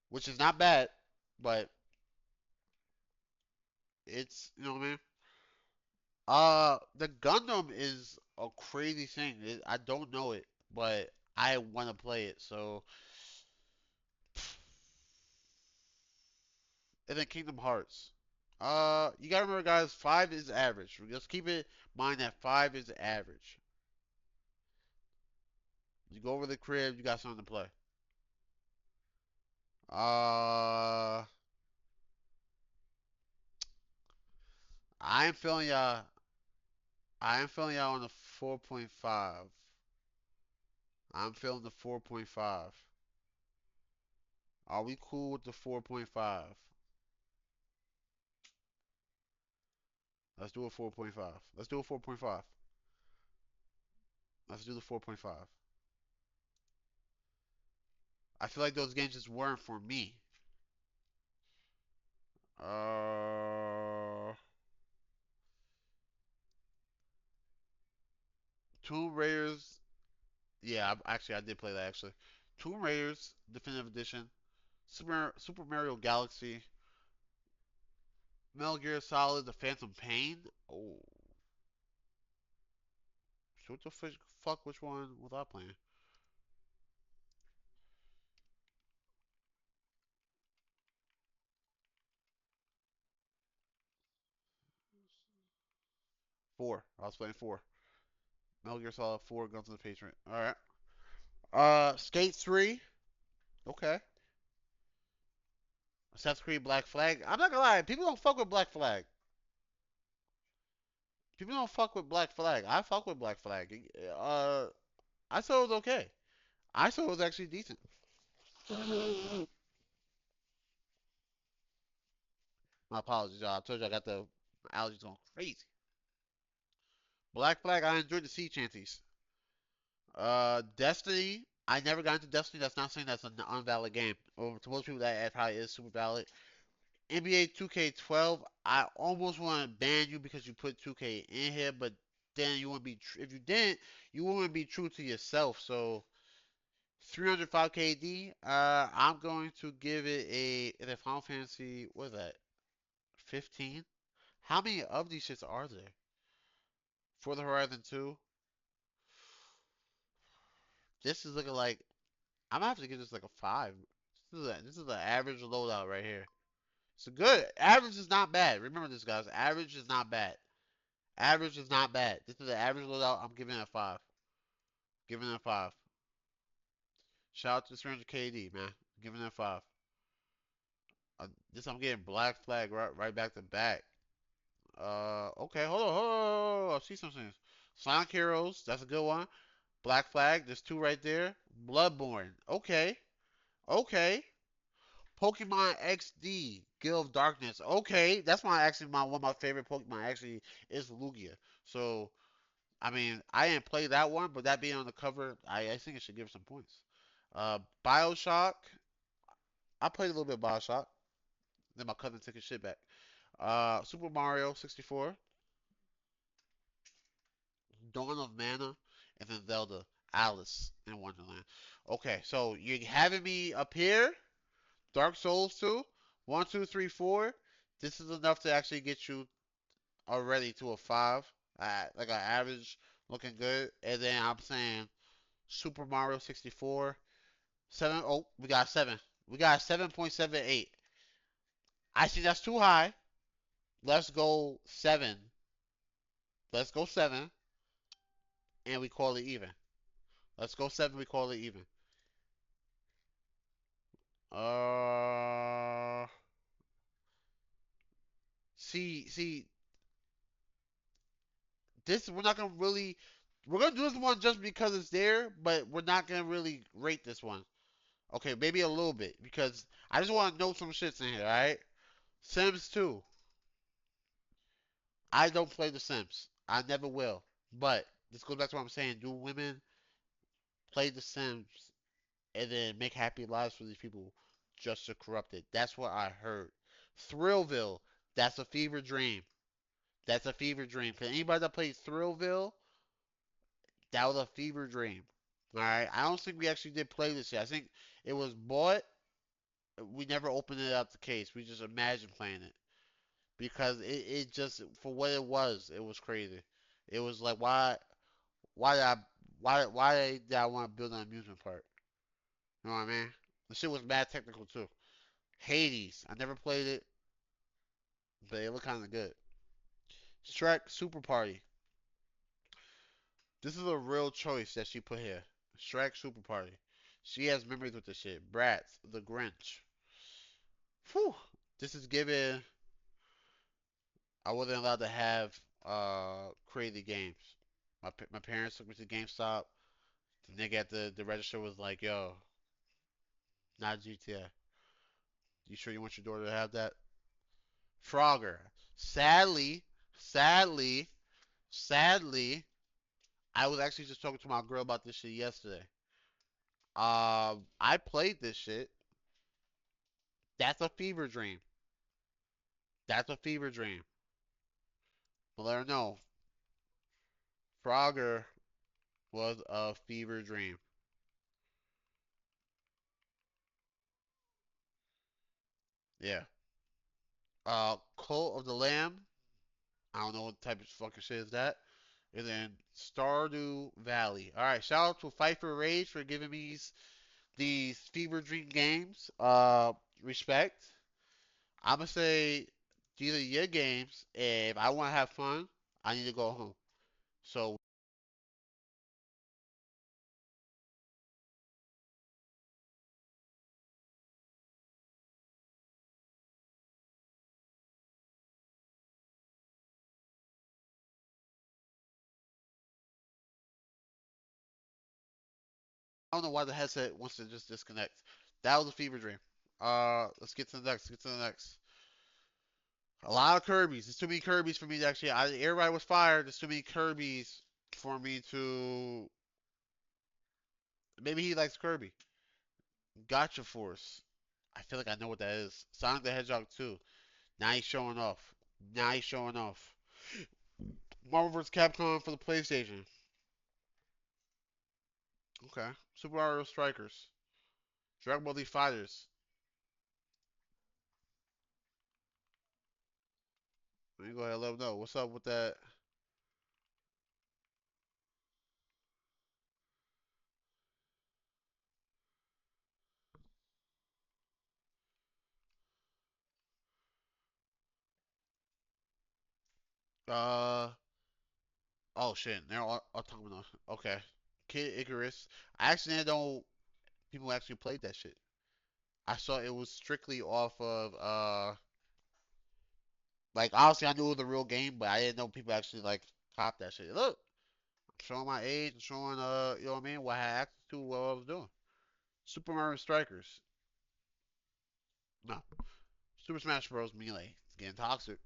[SPEAKER 1] which is not bad, but it's you know what I mean. The Gundam is a crazy thing. I don't know it, but I want to play it. So, and then Kingdom Hearts. You gotta remember, guys, 5 is average. Just keep it in mind that 5 is average. You go over the crib, you got something to play. Uh, I am feeling y'all. I am feeling y'all on the 4.5. I'm feeling the 4.5. Are we cool with the 4.5? Let's do a 4.5. Let's do a 4.5. Let's do the 4.5. I feel like those games just weren't for me. Uh, Tomb Raiders. Yeah, actually, I did play that actually. Tomb Raiders Definitive Edition. Super Mario Galaxy. Metal Gear Solid: The Phantom Pain. Oh, so what the fuck? Which one was I playing? 4. I was playing 4. Metal Gear Solid 4 Guns of the Patriot. All right. Skate 3. Okay. Assassin's Creed Black Flag. I'm not gonna lie, people don't fuck with Black Flag. People don't fuck with Black Flag. I fuck with Black Flag. I thought it was okay. I thought it was actually decent. My apologies, y'all. I told you I got the allergies going crazy. Black Flag, I enjoyed the sea chanties. Destiny, I never got into Destiny. That's not saying that's an unvalid game. Or to most people, that probably is super valid. NBA 2K12, I almost want to ban you because you put 2K in here, but then you wouldn't be. If you didn't, you wouldn't be true to yourself. So 305 KD. I'm going to give it a. The Final Fantasy. What is that? 15? How many of these shits are there? For the Horizon 2, this is looking like I'm gonna have to give this like a 5. This is an average loadout right here. It's a good average is not bad. Remember this, guys. Average is not bad. Average is not bad. This is an average loadout. I'm giving it a 5. Giving it a 5. Shout out to 300 KD, man. Giving it a 5. This I'm getting Black Flag right back to back. Okay, hold on. I see some things. Sonic Heroes, that's a good one. Black Flag, there's two right there. Bloodborne, okay. Pokemon XD, Guild of Darkness, okay. That's one of my favorite Pokemon actually is Lugia. So, I mean, I didn't play that one, but that being on the cover, I think it should give some points. Bioshock, I played a little bit of Bioshock. Then my cousin took his shit back. Super Mario 64, Dawn of Mana, and then Zelda, Alice in Wonderland. Okay, so you're having me up here, Dark Souls 2, 1, 2, 3, 4. This is enough to actually get you already to a 5, like an average, looking good. And then I'm saying Super Mario 64, 7. Oh, we got 7. We got 7.78. I think that's too high. Let's go 7. Let's go 7, and we call it even. Let's go 7. We call it even. Uh, see, this we're not gonna really. We're gonna do this one just because it's there, but we're not gonna really rate this one. Okay, maybe a little bit because I just want to know some shits in here. All right, Sims 2. I don't play The Sims. I never will. But this goes back to what I'm saying. Do women play The Sims and then make happy lives for these people just to corrupt it? That's what I heard. Thrillville. That's a fever dream. That's a fever dream. For anybody that plays Thrillville, that was a fever dream. All right. I don't think we actually did play this yet. I think it was bought. We never opened it up the case. We just imagined playing it because it just for what it was crazy. It was like why did I why did I want to build an amusement park? You know what I mean? The shit was mad technical too. Hades. I never played it, but it looked kind of good. Shrek Super Party. This is a real choice that she put here. Shrek Super Party. She has memories with this shit. Bratz, The Grinch. Whew. This is given. I wasn't allowed to have crazy games. My parents took me to GameStop. The nigga at the register was like, "Yo, not GTA. You sure you want your daughter to have that?" Frogger. Sadly, sadly, sadly, I was actually just talking to my girl about this shit yesterday. I played this shit. That's a fever dream. That's a fever dream. But let her know. Frogger was a fever dream. Yeah. Cult of the Lamb. I don't know what type of fucking shit is that. And then Stardew Valley. All right. Shout out to Fight for Rage for giving me these fever dream games. Respect. I'm gonna say these are your games. If I want to have fun, I need to go home. So I don't know why the headset wants to just disconnect. That was a fever dream. Let's get to the next. Get to the next. A lot of Kirby's. There's too many Kirby's for me to actually. Everybody was fired. There's too many Kirby's for me to. Maybe he likes Kirby. Gotcha Force. I feel like I know what that is. Sonic the Hedgehog 2. Now he's showing off. Now he's showing off. Marvel vs. Capcom for the PlayStation. Okay. Super Mario Strikers. Dragon Ball Z Fighters. me go ahead and let them know. What's up with that? Uh, oh shit, they're autonomous. Okay. Kid Icarus. I actually didn't know people actually played that shit. I saw it was strictly off of like obviously I knew it was a real game, but I didn't know people actually like cop that shit. Look, I'm showing my age and showing you know what I mean, what I had access to, what I was doing. Super Mario Strikers. No. Super Smash Bros. Melee. It's getting toxic.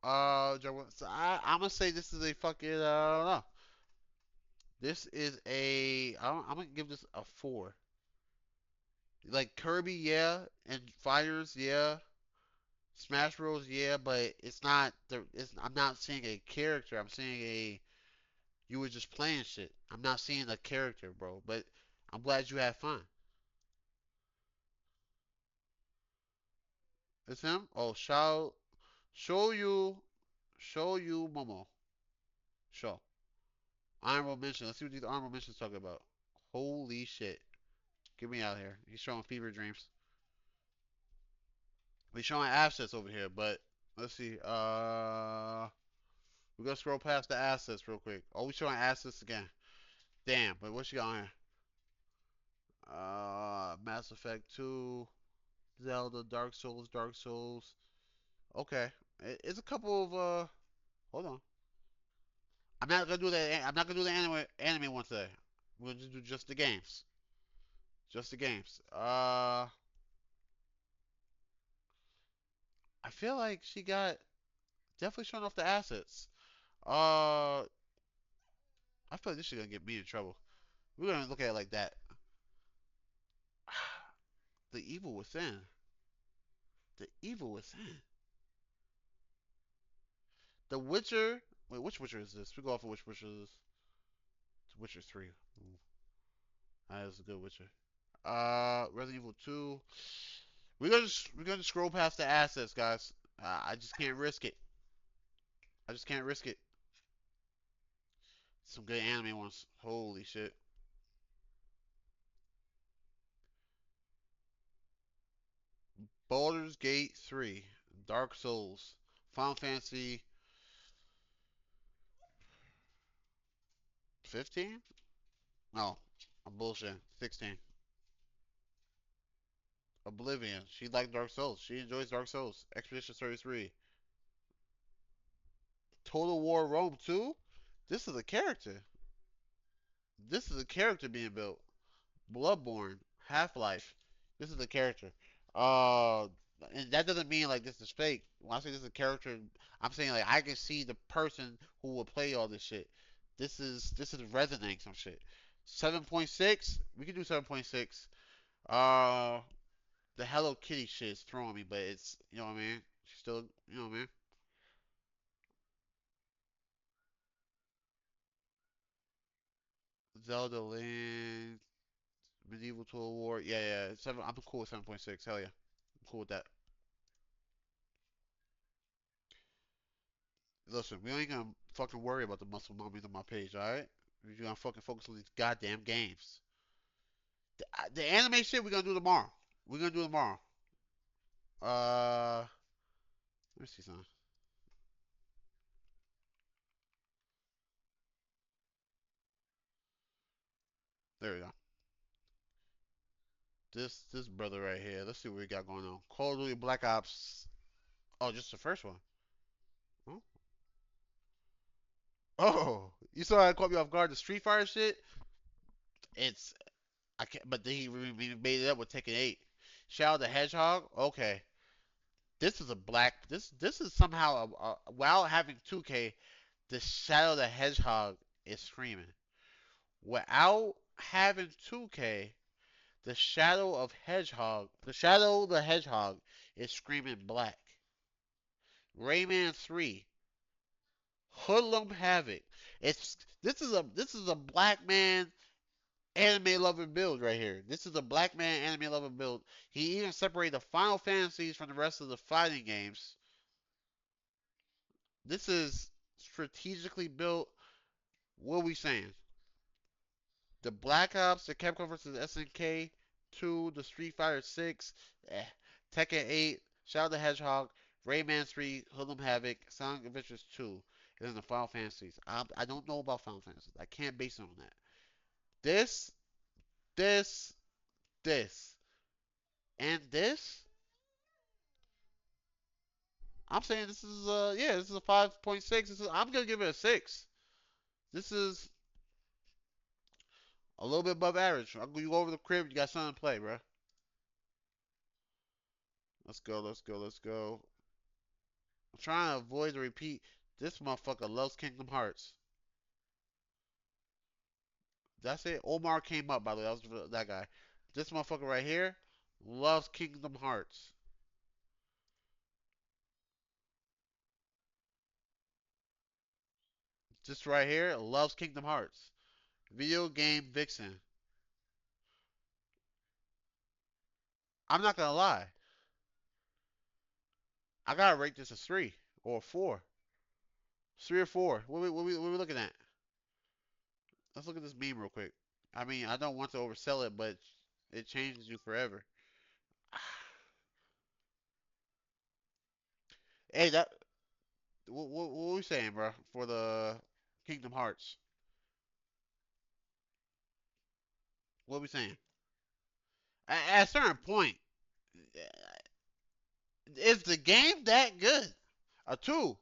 [SPEAKER 1] So I'm gonna say this is a fucking I don't know. This is I'm gonna give this a 4. Like Kirby, yeah, and Fighters, yeah. Smash Bros, yeah, but I'm not seeing a character. I'm seeing a you were just playing shit. I'm not seeing a character, bro. But I'm glad you had fun. It's him? Oh, show you Momo. Show. Honorable mention. Let's see what these honorable mentions talking about. Holy shit. Get me out of here. He's showing fever dreams. He's showing assets over here, but let's see. We're gonna scroll past the assets real quick. Oh, we showing assets again. Damn, but what you got on here? Mass Effect 2, Zelda, Dark Souls, Dark Souls. Okay. It's a couple of hold on. I'm not gonna do that. I'm not gonna do the anime one today. We'll just do just the games. Just the games. I feel like she got definitely showing off the assets. Uh, I feel like this is gonna get me in trouble. We're gonna look at it like that. The evil within. The evil within. The Witcher. Wait, which Witcher is this? We go off of which Witcher is this? It's Witcher 3. Ooh, that is a good Witcher. Resident Evil 2. We're gonna scroll past the assets, guys. I just can't risk it. I just can't risk it. Some good anime ones. Holy shit. Baldur's Gate 3, Dark Souls, Final Fantasy 15? No, I'm bullshit. 16. Oblivion. She liked Dark Souls. She enjoys Dark Souls. Expedition 33. Total War Rome 2? This is a character. This is a character being built. Bloodborne, Half Life. This is a character. Uh, and that doesn't mean like this is fake. When I say this is a character, I'm saying like I can see the person who will play all this shit. This is resonating some shit. 7.6, we can do 7.6. Uh, the Hello Kitty shit is throwing me, but it's you know what I mean. She's still you know what I mean. Zelda Link, Medieval Tool War. Yeah, yeah. Seven. I'm cool with 7.6. Hell yeah, I'm cool with that. Listen, we ain't gonna fucking worry about the muscle mummies on my page, alright? We're gonna fucking focus on these goddamn games. The anime shit we're gonna do tomorrow. We're gonna do tomorrow. Let me see something. There we go. This brother right here. Let's see what we got going on. Call of Duty Black Ops. Oh, just the first one. Oh, oh, you saw I caught me off guard. The Street Fighter shit. It's I can't. But then he made it up with Tekken 8. Shadow the Hedgehog. Okay. This is a black. This is somehow while having 2K, the Shadow the Hedgehog is screaming. Without having 2K, the Shadow the Hedgehog is screaming black. Rayman 3, Hoodlum Havoc. It's this is a black man anime loving build right here. This is a black man anime loving build. He even separated the Final Fantasies from the rest of the fighting games. This is strategically built. What are we saying? The Black Ops, the Capcom versus SNK 2, the Street Fighter 6, Tekken 8, Shadow the Hedgehog, Rayman 3, Hoodlum Havoc, Sonic Adventures 2, and then the Final Fantasies. I don't know about Final Fantasies. I can't base it on that. This, this, this, and this. I'm saying this is yeah, this is a 5.6. I'm gonna give it a 6. This is a little bit above average. You go over the crib, you got something to play, bro. Let's go, let's go, let's go. I'm trying to avoid the repeat. This motherfucker loves Kingdom Hearts. That's it. Omar came up, by the way. That was that guy. This motherfucker right here loves Kingdom Hearts. This right here loves Kingdom Hearts. Video game vixen. I'm not gonna lie. I gotta rate this a 3 or a 4. 3 or 4. What we looking at? Let's look at this meme real quick. I mean, I don't want to oversell it, but it changes you forever. Hey, what we saying, bro? For the Kingdom Hearts, what we saying? At a certain point, is the game that good? A 2.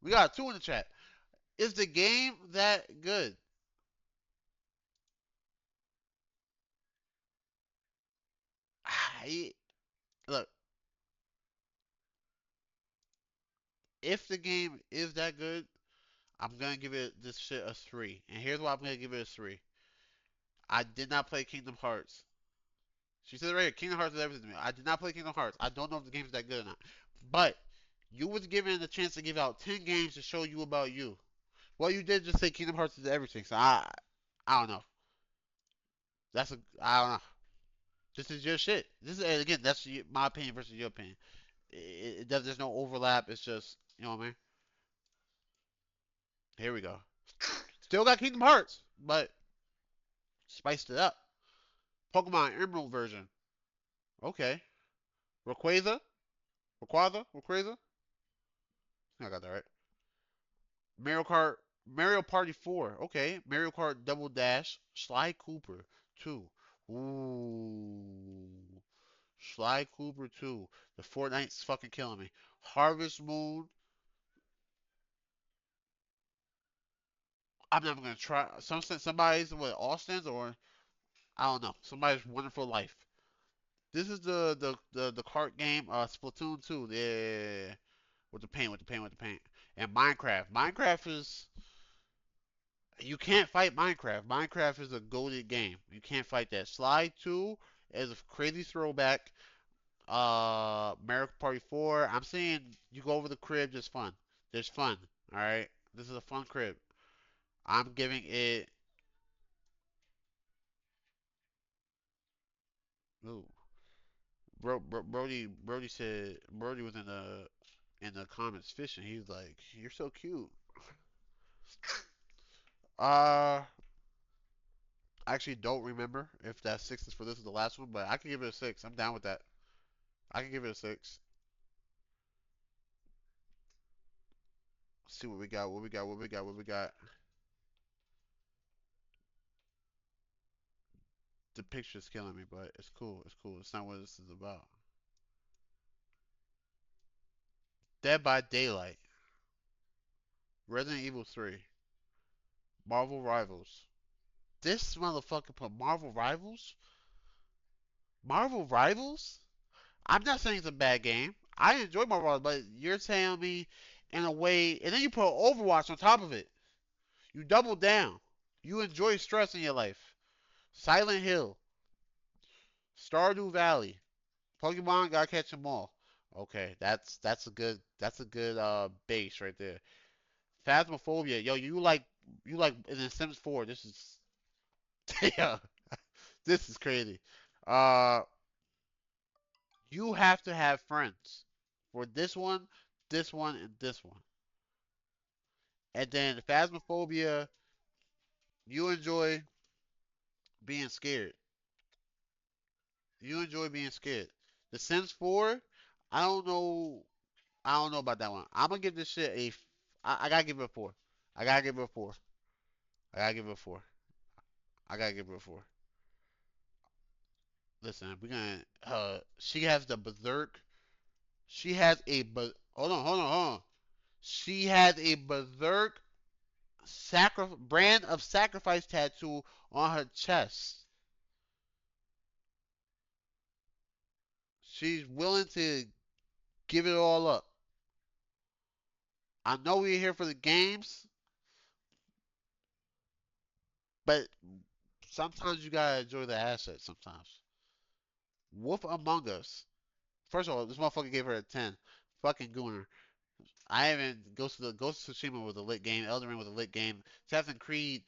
[SPEAKER 1] We got a 2 in the chat. Is the game that good? Look, if the game is that good, I'm gonna give it this shit a 3. And here's why I'm gonna give it a 3. I did not play Kingdom Hearts. She said right here, Kingdom Hearts is everything to me. I did not play Kingdom Hearts. I don't know if the game's that good or not. But you was given the chance to give out 10 games to show you about you. Well, you did just say Kingdom Hearts is everything. So I don't know. I don't know. This is your shit. This is again. That's my opinion versus your opinion. There's no overlap. It's just you know what I mean. Here we go. Still got Kingdom Hearts, but spiced it up. Pokemon Emerald version. Okay. Rayquaza. Rayquaza. I got that right. Mario Kart. Mario Party 4. Okay. Mario Kart Double Dash. Sly Cooper 2. Ooh. Sly Cooper 2. The Fortnite's fucking killing me. Harvest Moon. I'm never gonna try. Somebody's what Austin's or I don't know. Somebody's Wonderful Life. This is the cart game. Splatoon 2. Yeah, with the paint, with the paint, with the paint. And Minecraft. Minecraft is you can't fight Minecraft. Minecraft is a goated game. You can't fight that. Slide 2 is a crazy throwback. Mario Party 4. I'm saying you go over the crib, just fun. There's fun. All right. This is a fun crib. I'm giving it. Ooh. Brody said Brody was in the comments fishing. He's like, "You're so cute." Uh, I actually don't remember if that 6 is for this is the last one, but I can give it a 6. I'm down with that. I can give it a 6. Let's see what we got. What we got. What we got. What we got. The picture's killing me, but it's cool. It's cool. It's not what this is about. Dead by Daylight, Resident Evil 3, Marvel Rivals. This motherfucker put Marvel Rivals. Marvel Rivals. I'm not saying it's a bad game. I enjoy Marvel Rivals, but you're telling me in a way, and then you put Overwatch on top of it. You double down. You enjoy stress in your life. Silent Hill, Stardew Valley, Pokemon, gotta catch 'em all. Okay, that's a good base right there. Phasmophobia, yo, you like in The Sims 4. This is yeah, this is crazy. Uh, you have to have friends for this one, and this one. And then Phasmophobia, you enjoy being scared. You enjoy being scared. The Sims 4, I don't know. I don't know about that one. I'm gonna give this shit a. I gotta give it a 4. I gotta give it a 4. I gotta give it a 4. I gotta give it a 4. Listen, we're gonna. She has the berserk. She has a. Hold on. She has a berserk brand of sacrifice tattoo on her chest. She's willing to give it all up. I know we're here for the games, but sometimes you gotta enjoy the assets. Sometimes. Wolf Among Us. First of all, this motherfucker gave her a 10. Fucking gooner. I even Ghost of Tsushima was a lit game. Elden Ring was a lit game. Assassin's Creed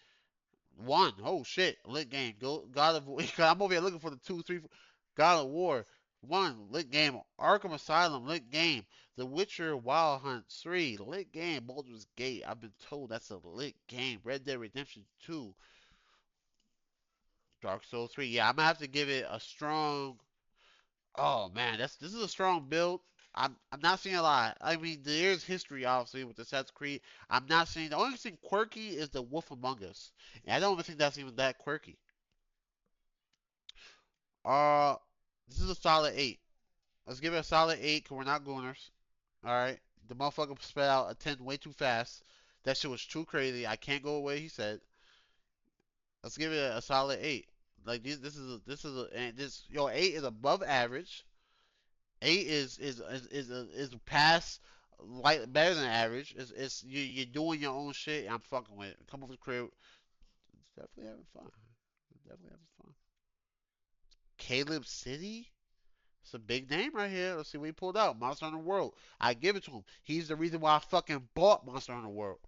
[SPEAKER 1] 1. Oh shit, lit game. God of War. I'm over here looking for the 2, 3, 4. God of War 1, lit game. Arkham Asylum, lit game. The Witcher Wild Hunt 3, lit game. Baldur's Gate. I've been told that's a lit game. Red Dead Redemption 2. Dark Souls 3. Yeah, I'm gonna have to give it a strong. Oh man, this is a strong build. I'm not seeing a lot. I mean, there's history obviously with Assassin's Creed. I'm not seeing the only thing quirky is the Wolf Among Us, and I don't even think that's even that quirky. Uh, this is a solid 8. Let's give it a solid 8 because we're not gooners. All right, the motherfucker spit out a 10 way too fast. That shit was too crazy. I can't go away. He said. Let's give it a solid 8. Like and this yo 8 is above average. 8 is past like better than average. It's you're doing your own shit. And I'm fucking with it. Come over the crib. It's definitely having fun. Definitely having fun. Caleb City. It's a big name right here. Let's see what he pulled out. Monster Hunter World. I give it to him. He's the reason why I fucking bought Monster Hunter World.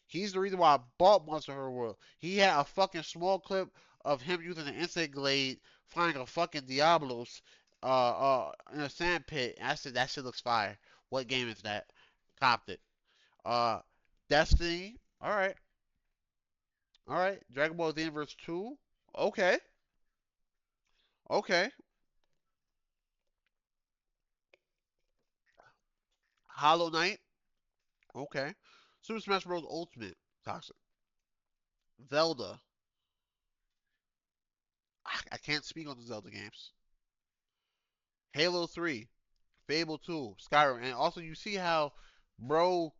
[SPEAKER 1] He's the reason why I bought Monster Hunter World. He had a fucking small clip of him using an insect glade, finding a fucking Diablos, in a sand pit. And I said that shit looks fire. What game is that? Copped it. Uh, Destiny. All right. Dragon Ball Xenoverse 2. Okay, okay. Hollow Knight. Okay. Super Smash Bros. Ultimate. Toxic. Zelda. I can't speak on the Zelda games. Halo 3. Fable 2, Skyrim, and also you see how bro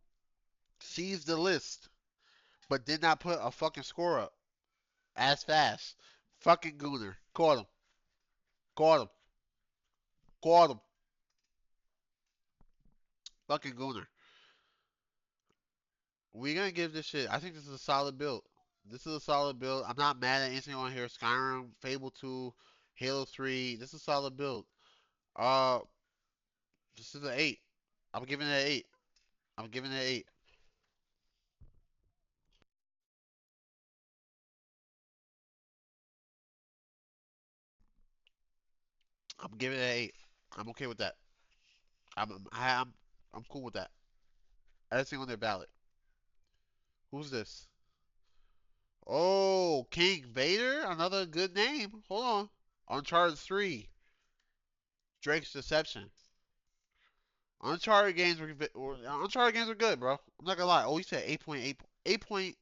[SPEAKER 1] sees the list but did not put a fucking score up as fast. Fucking Gooner. Caught him. Caught him. Caught him. Fucking Gooner. We're gonna give this shit. I think this is a solid build. This is a solid build. I'm not mad at anything on here. Skyrim, Fable 2, Halo 3. This is a solid build. Uh, this is an 8. I'm giving it an 8. I'm giving it an 8. I'm giving it an 8. I'm okay with that. I'm I'm cool with that. Everything on their ballot. Who's this? Oh, King Vader? Another good name. Hold on. Uncharted 3. Drake's Deception. Uncharted games were good, bro. I'm not gonna lie. Oh, he said 8.8, 8.6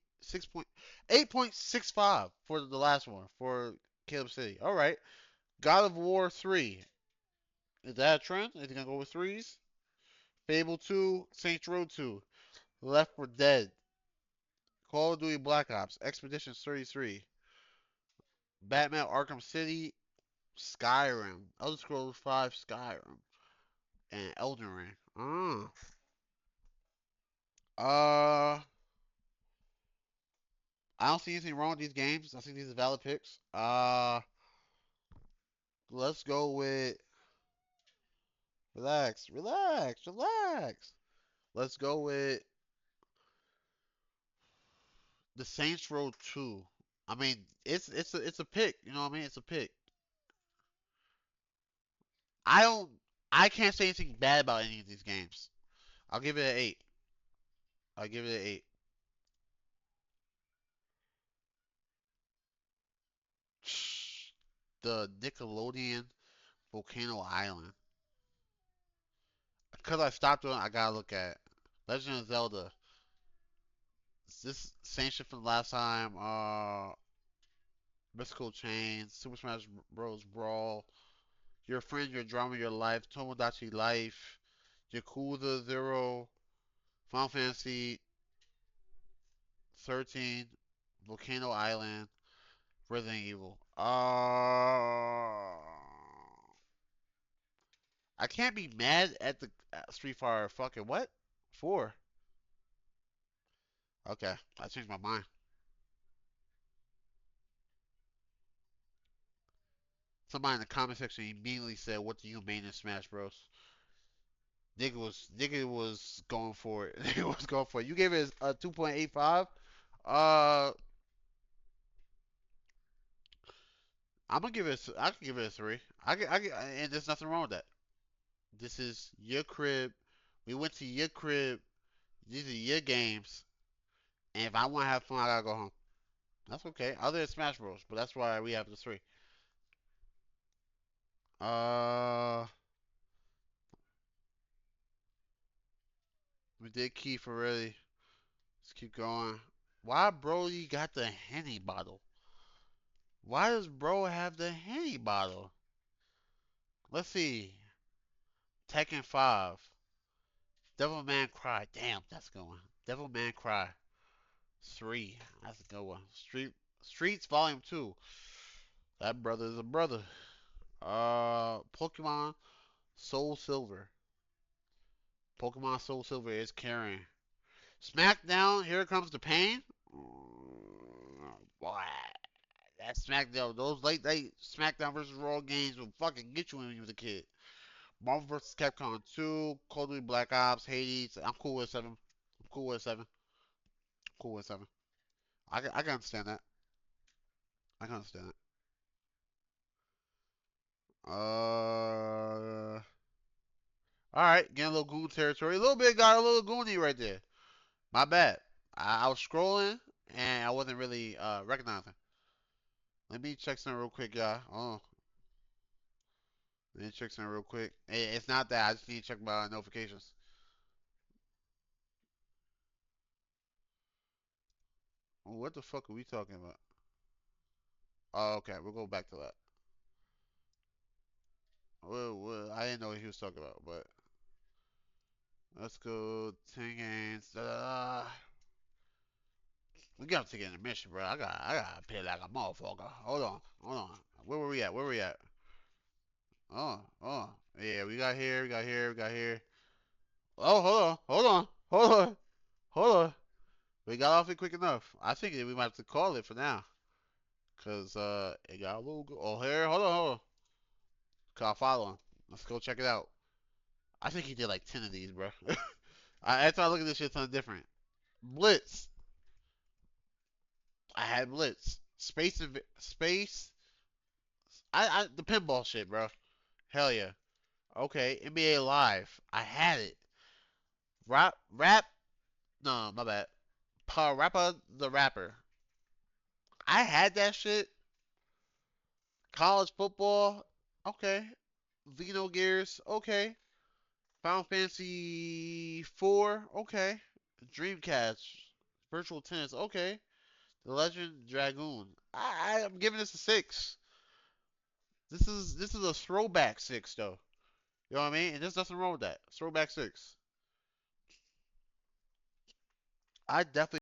[SPEAKER 1] 8.65 for the last one for Caleb City. All right. God of War 3. Is that a trend? Is he gonna go with threes? Fable 2, Saints Row 2, Left 4 Dead, Call of Duty Black Ops, Expedition 33, Batman Arkham City, Skyrim, Elder Scrolls 5, Skyrim, and Elden Ring. Uh, I don't see anything wrong with these games. I think these are valid picks. Let's go with relax. Let's go with the Saints Row 2. I mean, it's a pick. You know what I mean? It's a pick. I don't. I can't say anything bad about any of these games. I'll give it an 8. I'll give it an 8. the Nickelodeon Volcano Island. Because I stopped doing, I gotta look at Legend of Zelda. Is this same shit from the last time? Mystical Chains, Super Smash Bros. Brawl, Your Friend, Your Drama, Your Life, Tomodachi Life, Yakuza 0, Final Fantasy 13, Volcano Island, Resident Evil. I can't be mad at the Street Fighter fucking what? 4. Okay, I changed my mind. Somebody in the comment section immediately said, "What do you main in Smash Bros?" Nigga was going for it. Nigga was going for it. You gave it a 2.85. Uh, I'm gonna give it. I can give it a 3. And there's nothing wrong with that. This is your crib. We went to your crib. These are your games. And if I want to have fun, I gotta go home. That's okay. Other than Smash Bros, but that's why we have the 3. Uh, we did Keith already. Let's keep going. Why Broly got the Henny bottle? Why does bro have the Henny bottle? Let's see. Tekken 5. Devilman Cry. Damn, that's a good one. Devilman Cry. 3. That's a good one. Streets Volume 2. That brother is a brother. Pokemon Soul Silver. Pokemon Soul Silver is carrying. SmackDown, here comes the pain. Boy, that SmackDown, those late SmackDown versus Raw games will fucking get you when you was a kid. Marvel vs. Capcom 2, Call of Duty Black Ops, Hades. I'm cool with 7. I'm cool with 7. Cool with 7. I can understand that. I can understand that. All right, getting a little Goon territory. A little bit got a little Goony right there. My bad. I was scrolling and I wasn't really recognizing. Let me check something real quick, y'all. Oh, let me check something real quick. It's not that. I just need to check my notifications. What the fuck are we talking about? Oh, okay. We'll go back to that. I didn't know what he was talking about, but let's go 10 games. We gotta take an intermission, bro. I gotta pay like a motherfucker. Hold on. Where were we at? Where were we at? Oh. Yeah, we got here. Oh, hold on. We got off it quick enough. I think we might have to call it for now. Cause it got a little. Oh, here, hold on. Cause I'll follow him. Let's go check it out. I think he did like 10 of these, bro. Every time I look at this shit, something different. Blitz. I had Blitz. Space. The pinball shit, bro. Hell yeah. Okay, NBA Live. I had it. Rap. No, my bad. Rapper the Rapper. I had that shit. College football. Okay. Vino Gears. Okay. Final Fantasy 4. Okay. Dreamcast. Virtual Tennis. Okay. The Legend Dragoon. I'm giving this a 6. This is a throwback 6 though. You know what I mean? And there's nothing wrong with that. Throwback 6. I definitely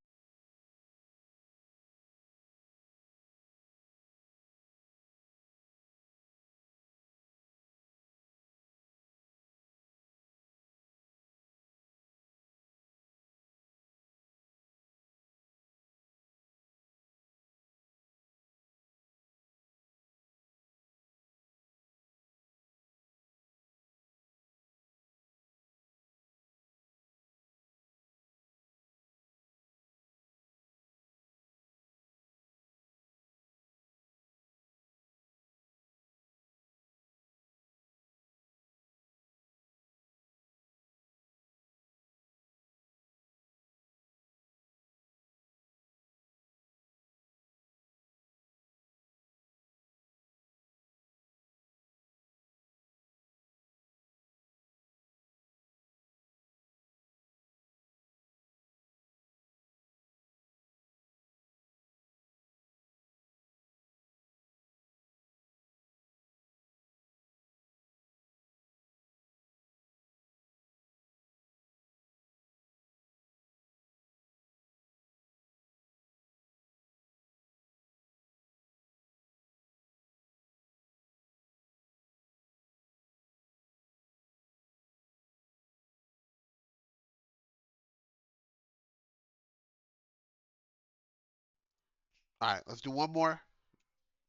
[SPEAKER 1] All right, let's do one more.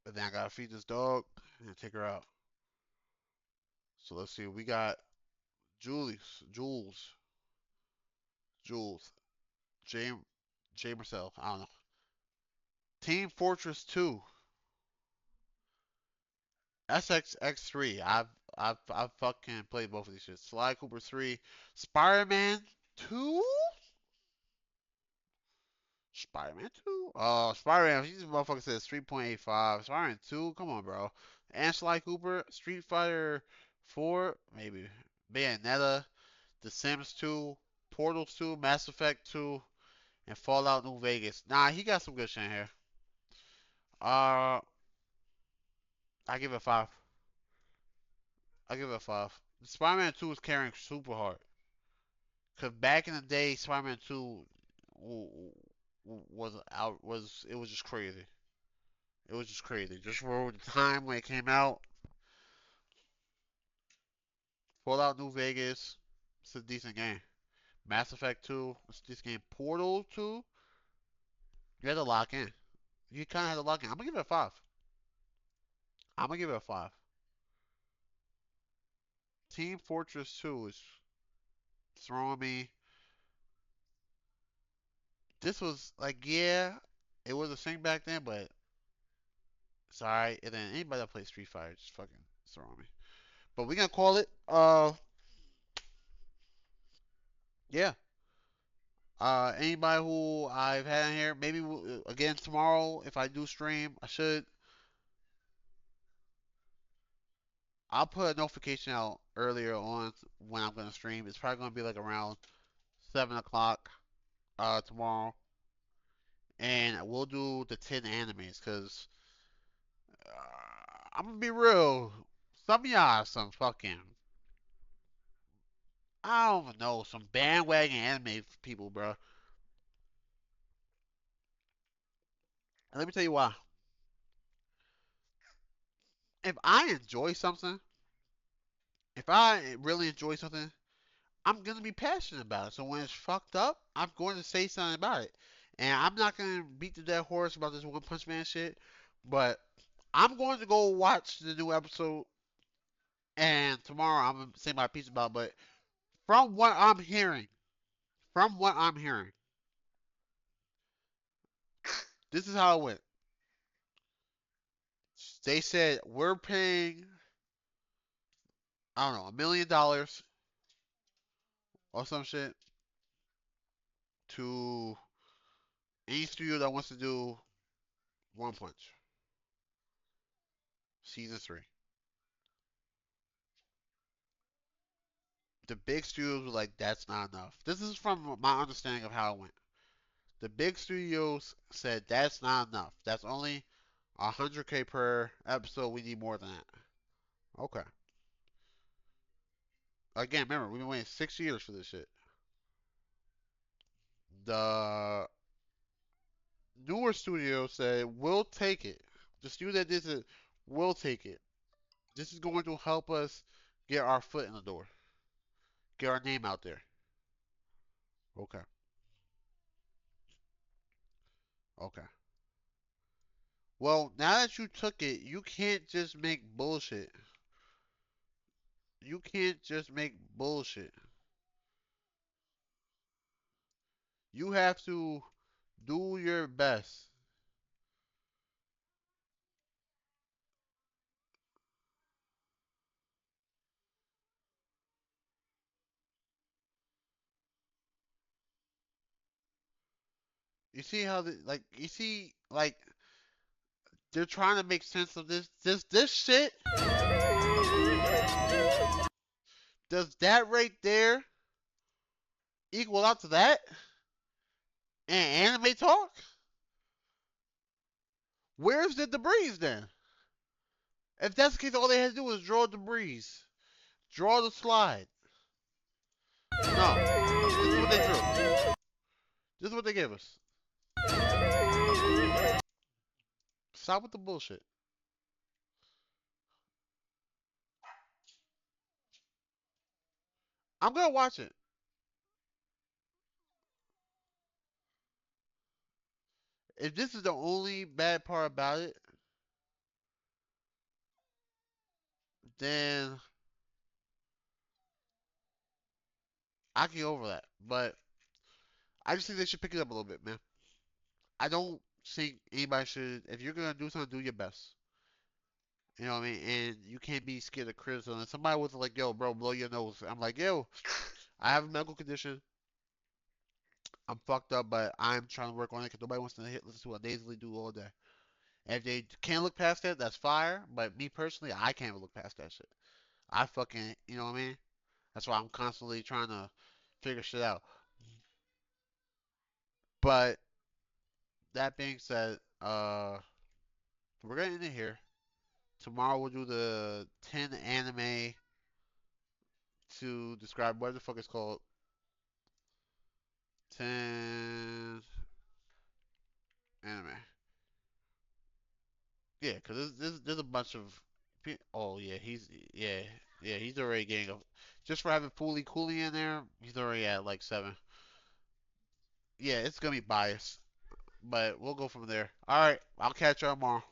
[SPEAKER 1] But then I gotta feed this dog and take her out. So let's see. We got Jules, Jules, James, Jay Marcel. I don't know. Team Fortress 2, SXX3. I've fucking played both of these shit. Sly Cooper 3, Spider-Man 2. Spider-Man 2? Oh, Spider-Man. These motherfucker says 3.85. Spider-Man 2? Come on, bro. And Sly Cooper. Street Fighter 4? Maybe. Bayonetta. The Sims 2. Portals 2. Mass Effect 2. And Fallout New Vegas. Nah, he got some good shit in here. Uh, I give it a 5. I give it a 5. Spider-Man 2 is carrying super hard. Cause back in the day, Spider-Man 2 was out. It was just crazy. It was just crazy. Just for the time when it came out, Fallout New Vegas, it's a decent game. Mass Effect 2, it's a decent game. Portal 2, you had to lock in. You kind of had to lock in. I'm gonna give it a 5. I'm gonna give it a 5. Team Fortress 2 is throwing me. This was like, yeah, it was a thing back then, but it's alright. And then anybody that plays Street Fighter just fucking throwing me. But we gonna call it. Yeah. Anybody who I've had in here, maybe again tomorrow if I do stream, I should. I'll put a notification out earlier on when I'm gonna stream. It's probably gonna be like around 7 o'clock tomorrow, and we'll do the 10 animes because I'm gonna be real. Some of y'all are some fucking I don't even know some bandwagon anime people, bro. And let me tell you why. If I enjoy something, if I really enjoy something, I'm gonna be passionate about it. So when it's fucked up, I'm going to say something about it. And I'm not gonna beat the dead horse about this One Punch Man shit, but I'm going to go watch the new episode. And tomorrow I'm gonna say my piece about it. But from what I'm hearing, from what I'm hearing, this is how it went. They said we're paying, I don't know, $1 million or some shit to any studio that wants to do One Punch season 3. The big studios were like, that's not enough. This is from my understanding of how it went. The big studios said that's not enough. That's only 100K per episode. We need more than that. Okay. Again, remember, we've been waiting 6 years for this shit. The newer studio said, we'll take it. The studio that did it will take it. This is going to help us get our foot in the door, get our name out there. Okay. Okay. Well, now that you took it, you can't just make bullshit. You can't just make bullshit. You have to do your best. You see how you see like they're trying to make sense of this shit. Does that right there equal out to that? And anime talk? Where's the debris then? If that's the case, all they had to do was draw debris, draw the slide. No, this is what they drew. This is what they gave us. Stop with the bullshit. I'm gonna watch it. if this is the only bad part about it, then I can get over that. But I just think they should pick it up a little bit, man. I don't think anybody should. If you're gonna do something, do your best. You know what I mean? And you can't be scared of criticism. And somebody was like, "Yo, bro, blow your nose." I'm like, "Yo, I have a medical condition. I'm fucked up, but I'm trying to work on it because nobody wants to listen to a nasally do all day. And if they can't look past that, that's fire. But me personally, I can't look past that shit. I fucking, you know what I mean? That's why I'm constantly trying to figure shit out. But that being said, we're gonna end it here. Tomorrow we'll do the 10 anime to describe what the fuck it's called. 10 anime. Yeah, cause there's a bunch of. Oh yeah, he's already getting a. Just for having Fooly Cooley in there, he's already at like 7. Yeah, it's gonna be biased, but we'll go from there. All right, I'll catch you tomorrow.